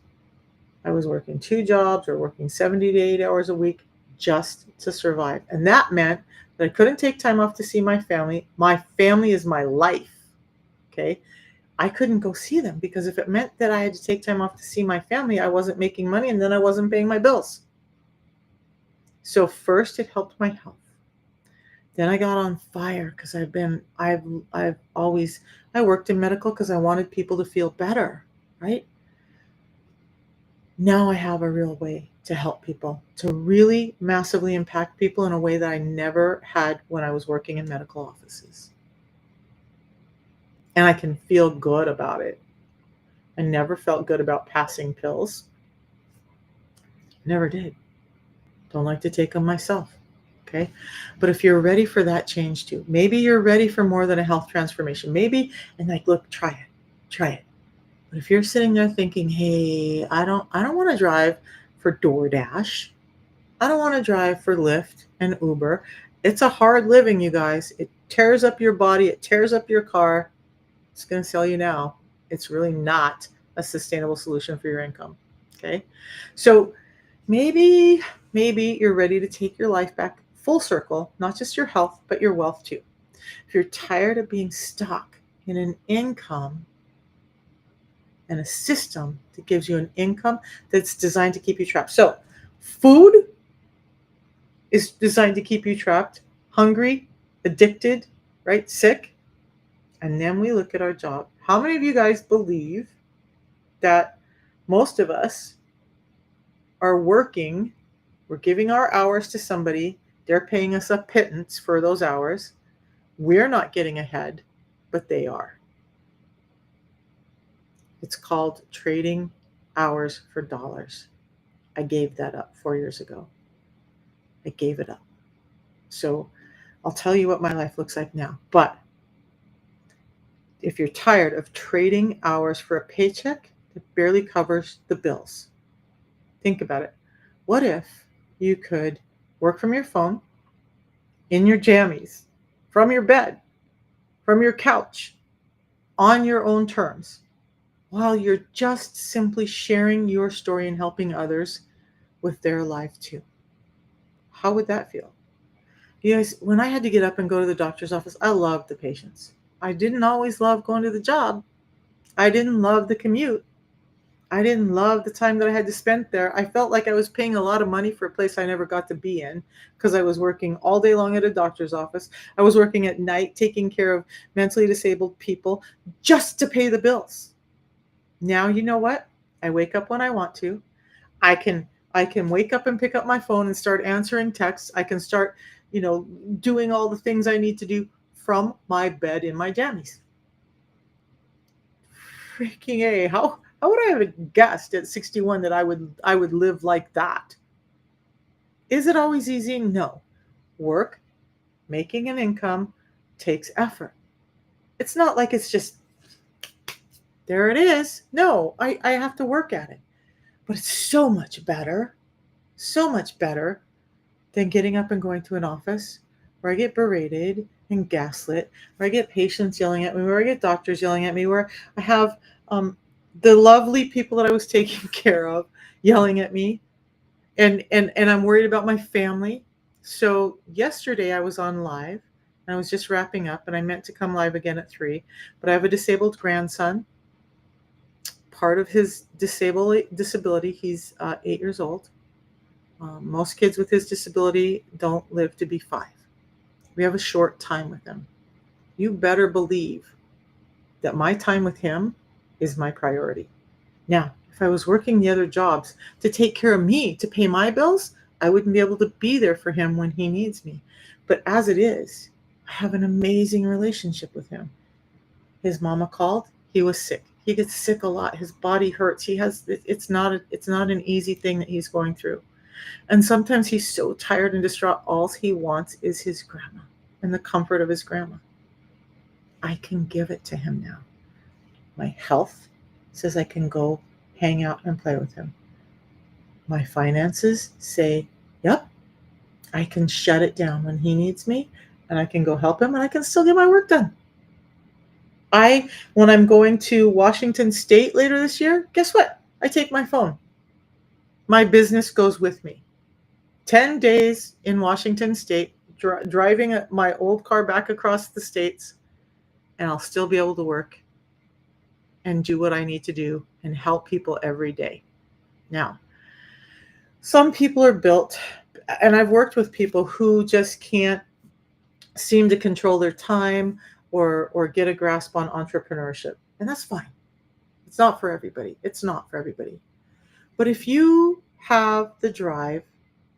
I was working 2 jobs or working 70 to 80 hours a week just to survive. And that meant that I couldn't take time off to see my family. My family is my life. Okay. I couldn't go see them because if it meant that I had to take time off to see my family, I wasn't making money and then I wasn't paying my bills. So first it helped my health. Then I got on fire because I worked in medical because I wanted people to feel better, right? Now I have a real way to help people, to really massively impact people in a way that I never had when I was working in medical offices. And I can feel good about it. I never felt good about passing pills. Never did. Don't like to take them myself. Okay. But if you're ready for that change too, maybe you're ready for more than a health transformation. Maybe, and like, look, try it. Try it. But if you're sitting there thinking, hey, I don't want to drive for DoorDash. I don't want to drive for Lyft and Uber. It's a hard living, you guys. It tears up your body, it tears up your car. It's going to sell you now. It's really not a sustainable solution for your income. Okay. So maybe you're ready to take your life back full circle, not just your health, but your wealth too. If you're tired of being stuck in an income and a system that gives you an income that's designed to keep you trapped. So, food is designed to keep you trapped, hungry, addicted, right? Sick. And then we look at our job. How many of you guys believe that most of us are working, we're giving our hours to somebody, they're paying us a pittance for those hours. We're not getting ahead, but they are. It's called trading hours for dollars. I gave that up 4 years ago. I gave it up. So I'll tell you what my life looks like now. But if you're tired of trading hours for a paycheck that barely covers the bills, think about it. What if you could work from your phone, in your jammies, from your bed, from your couch, on your own terms, while you're just simply sharing your story and helping others with their life too? How would that feel? You guys, when I had to get up and go to the doctor's office, I loved the patients. I didn't always love going to the job. I didn't love the commute. I didn't love the time that I had to spend there. I felt like I was paying a lot of money for a place I never got to be in because I was working all day long at a doctor's office. I was working at night taking care of mentally disabled people just to pay the bills. Now, you know what? I wake up when I want to. I can I can wake up and pick up my phone and start answering texts. I can start, doing all the things I need to do from my bed in my jammies. Freaking A. How would I have guessed at 61 that I would live like that? Is it always easy? No. Work, making an income takes effort. It's not like it's just there it is. No, I have to work at it. But it's so much better than getting up and going to an office where I get berated and gaslit, where I get patients yelling at me, where I get doctors yelling at me, where I have the lovely people that I was taking care of yelling at me, and I'm worried about my family. So yesterday I was on live and I was just wrapping up, and I meant to come live again at 3, but I have a disabled grandson. Part of his disability, he's 8 years old. Most kids with his disability don't live to be 5. We have a short time with him. You better believe that my time with him is my priority. Now, if I was working the other jobs to take care of me, to pay my bills, I wouldn't be able to be there for him when he needs me. But as it is, I have an amazing relationship with him. His mama called. He was sick. He gets sick a lot. His body hurts. It's not an easy thing that he's going through. And sometimes he's so tired and distraught, all he wants is his grandma and the comfort of his grandma. I can give it to him now. My health says I can go hang out and play with him. My finances say, yep, I can shut it down when he needs me, and I can go help him, and I can still get my work done. When I'm going to Washington State later this year, guess what? I take my phone. My business goes with me. 10 days in Washington State, driving my old car back across the states, and I'll still be able to work and do what I need to do and help people every day. Now, some people are built, and I've worked with people who just can't seem to control their time or get a grasp on entrepreneurship. And that's fine. It's not for everybody. It's not for everybody. But if you have the drive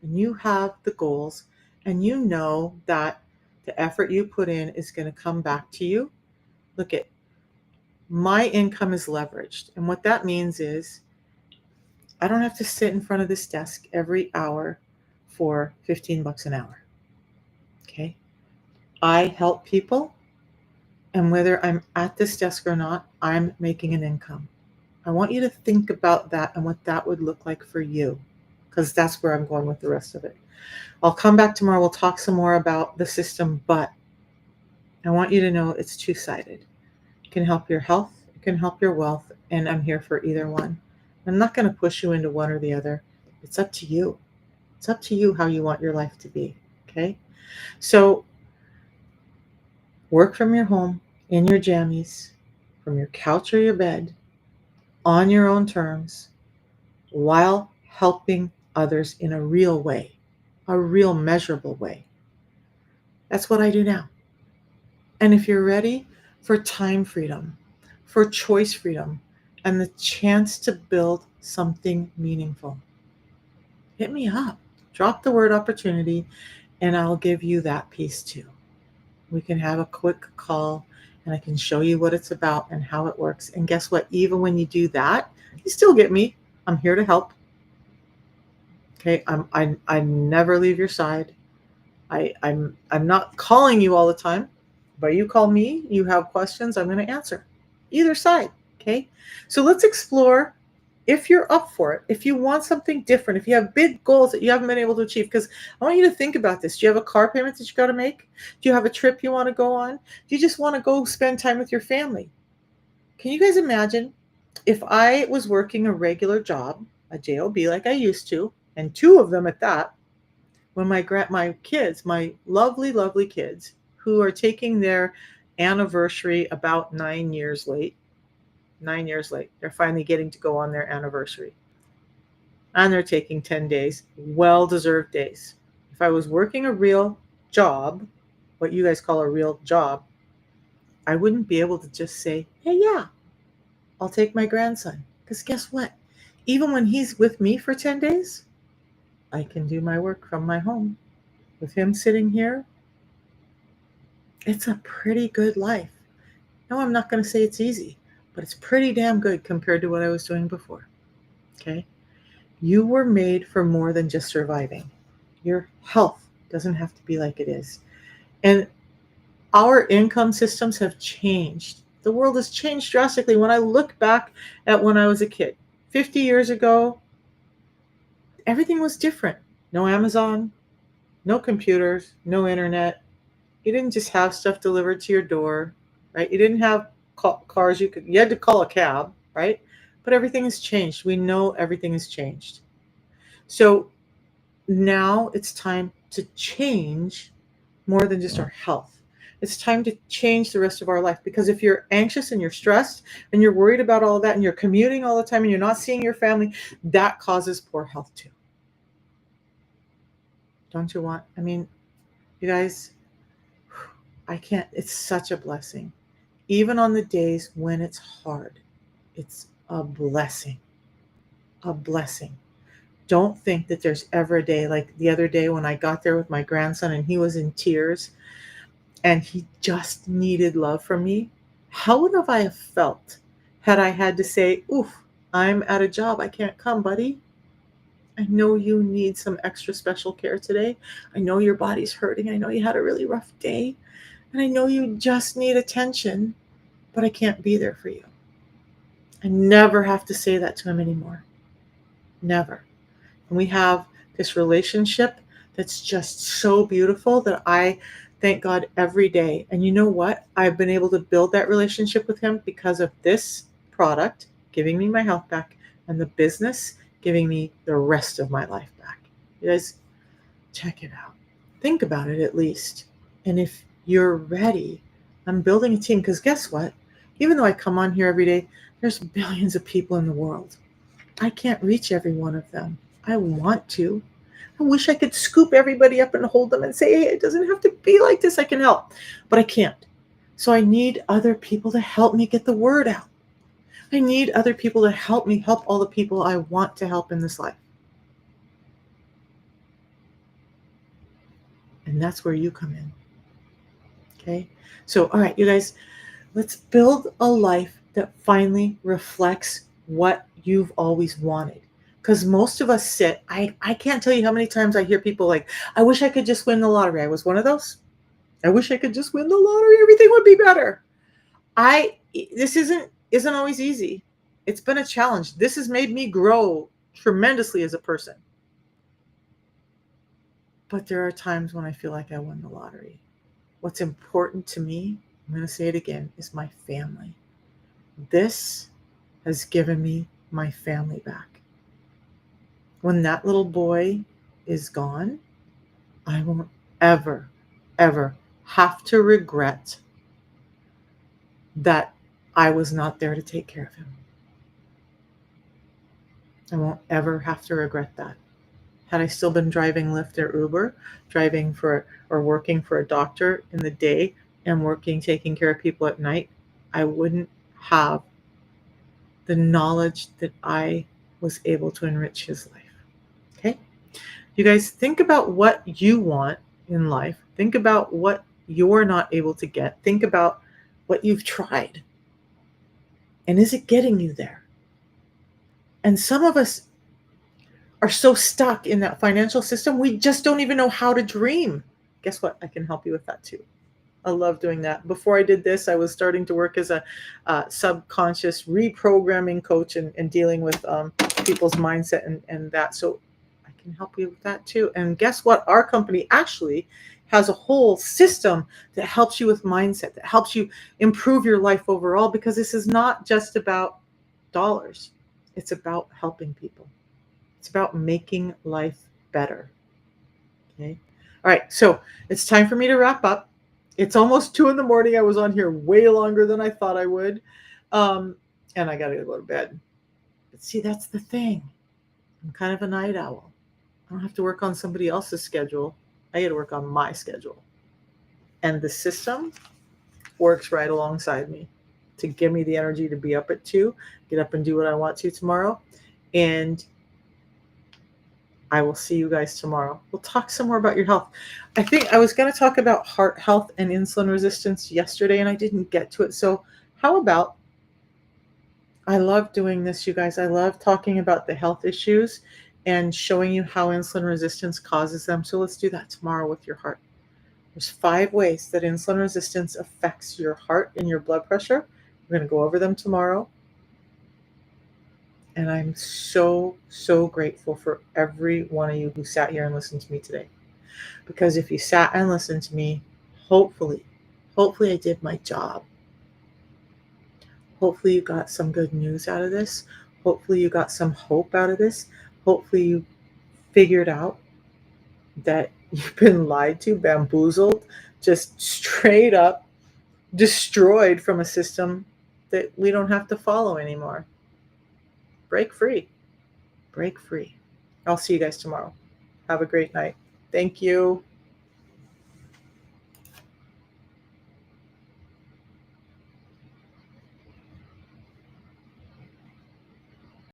and you have the goals and you know that the effort you put in is going to come back to you, look at my income is leveraged. And what that means is I don't have to sit in front of this desk every hour for 15 bucks an hour. Okay. I help people, and whether I'm at this desk or not, I'm making an income. I want you to think about that and what that would look like for you, because that's where I'm going with the rest of it. I'll come back tomorrow. We'll talk some more about the system, but I want you to know it's two sided. It can help your health, it can help your wealth, and I'm here for either one. I'm not going to push you into one or the other. It's up to you. It's up to you how you want your life to be. Okay. So work from your home, in your jammies, from your couch or your bed, on your own terms, while helping others in a real way, a real measurable way. That's what I do now. And if you're ready for time freedom, for choice freedom, and the chance to build something meaningful, hit me up. Drop the word opportunity, and I'll give you that piece too. We can have a quick call, and I can show you what it's about and how it works. And guess what? Even when you do that, you still get me. I'm here to help. Okay, I never leave your side. I'm not calling you all the time, but you call me, you have questions, I'm going to answer. Either side, okay? So let's explore if you're up for it, if you want something different, if you have big goals that you haven't been able to achieve, because I want you to think about this. Do you have a car payment that you got to make? Do you have a trip you want to go on? Do you just want to go spend time with your family? Can you guys imagine if I was working a regular job, a job like I used to, and two of them at that, when my kids, my lovely kids, who are taking their anniversary about 9 years late, 9 years late, they're finally getting to go on their anniversary, and they're taking 10 days, well-deserved days. If I was working a real job, what you guys call a real job, I wouldn't be able to just say, hey, yeah, I'll take my grandson. Because guess what? Even when he's with me for 10 days, I can do my work from my home. With him sitting here, it's a pretty good life. No, I'm not going to say it's easy, but it's pretty damn good compared to what I was doing before. Okay? You were made for more than just surviving. Your health doesn't have to be like it is. And our income systems have changed. The world has changed drastically. When I look back at when I was a kid, 50 years ago, everything was different. No Amazon, no computers, no internet. You didn't just have stuff delivered to your door, right? You didn't have cars. You had to call a cab, right? But everything has changed. We know everything has changed. So now it's time to change more than just our health. It's time to change the rest of our life, because if you're anxious and you're stressed and you're worried about all of that and you're commuting all the time and you're not seeing your family, that causes poor health too. Don't you want? I mean, you guys, I can't, it's such a blessing. Even on the days when it's hard, it's a blessing. A blessing. Don't think that there's ever a day like the other day when I got there with my grandson and he was in tears and he just needed love from me. How would have I felt had I had to say, oof, I'm at a job. I can't come, buddy. I know you need some extra special care today. I know your body's hurting. I know you had a really rough day. And I know you just need attention, but I can't be there for you. I never have to say that to him anymore. Never. And we have this relationship that's just so beautiful that I thank God every day. And you know what? I've been able to build that relationship with him because of this product giving me my health back and the business giving me the rest of my life back. You guys, check it out. Think about it at least. And if you're ready, I'm building a team, because guess what? Even though I come on here every day, there's billions of people in the world. I can't reach every one of them. I want to. I wish I could scoop everybody up and hold them and say, hey, it doesn't have to be like this. I can help. But I can't. So I need other people to help me get the word out. I need other people to help me help all the people I want to help in this life. And that's where you come in. Okay? So, all right, you guys, let's build a life that finally reflects what you've always wanted. Because most of us sit, I can't tell you how many times I hear people like, I wish I could just win the lottery. I was one of those. I wish I could just win the lottery. Everything would be better. This isn't always easy. It's been a challenge. This has made me grow tremendously as a person. But there are times when I feel like I won the lottery. What's important to me, I'm going to say it again, is my family. This has given me my family back. When that little boy is gone, I won't ever, ever have to regret that I was not there to take care of him. I won't ever have to regret that. Had I still been driving Lyft or Uber, driving for or working for a doctor in the day and working taking care of people at night, I wouldn't have the knowledge that I was able to enrich his life. Okay? You guys think about what you want in life. Think about what you're not able to get. Think about what you've tried. And is it getting you there? And some of us are so stuck in that financial system, we just don't even know how to dream. Guess what? I can help you with that too. I love doing that. Before I did this, I was starting to work as a subconscious reprogramming coach and dealing with people's mindset and that. So I can help you with that too. And guess what? Our company actually has a whole system that helps you with mindset, that helps you improve your life overall, because this is not just about dollars. It's about helping people. It's about making life better. Okay. All right. So it's time for me to wrap up. It's almost 2 a.m. I was on here way longer than I thought I would. And I got to go to bed. But see, that's the thing. I'm kind of a night owl. I don't have to work on somebody else's schedule. I got to work on my schedule. And the system works right alongside me to give me the energy to be up at 2, get up and do what I want to tomorrow. And I will see you guys tomorrow. We'll talk some more about your health. I think I was going to talk about heart health and insulin resistance yesterday, and I didn't get to it. So how about, I love doing this, you guys. I love talking about the health issues and showing you how insulin resistance causes them. So let's do that tomorrow with your heart. There's 5 ways that insulin resistance affects your heart and your blood pressure. We're going to go over them tomorrow. And I'm so, so grateful for every one of you who sat here and listened to me today. Because if you sat and listened to me, hopefully I did my job. Hopefully you got some good news out of this. Hopefully you got some hope out of this. Hopefully you figured out that you've been lied to, bamboozled, just straight up destroyed from a system that we don't have to follow anymore. Break free. Break free. I'll see you guys tomorrow. Have a great night. Thank you.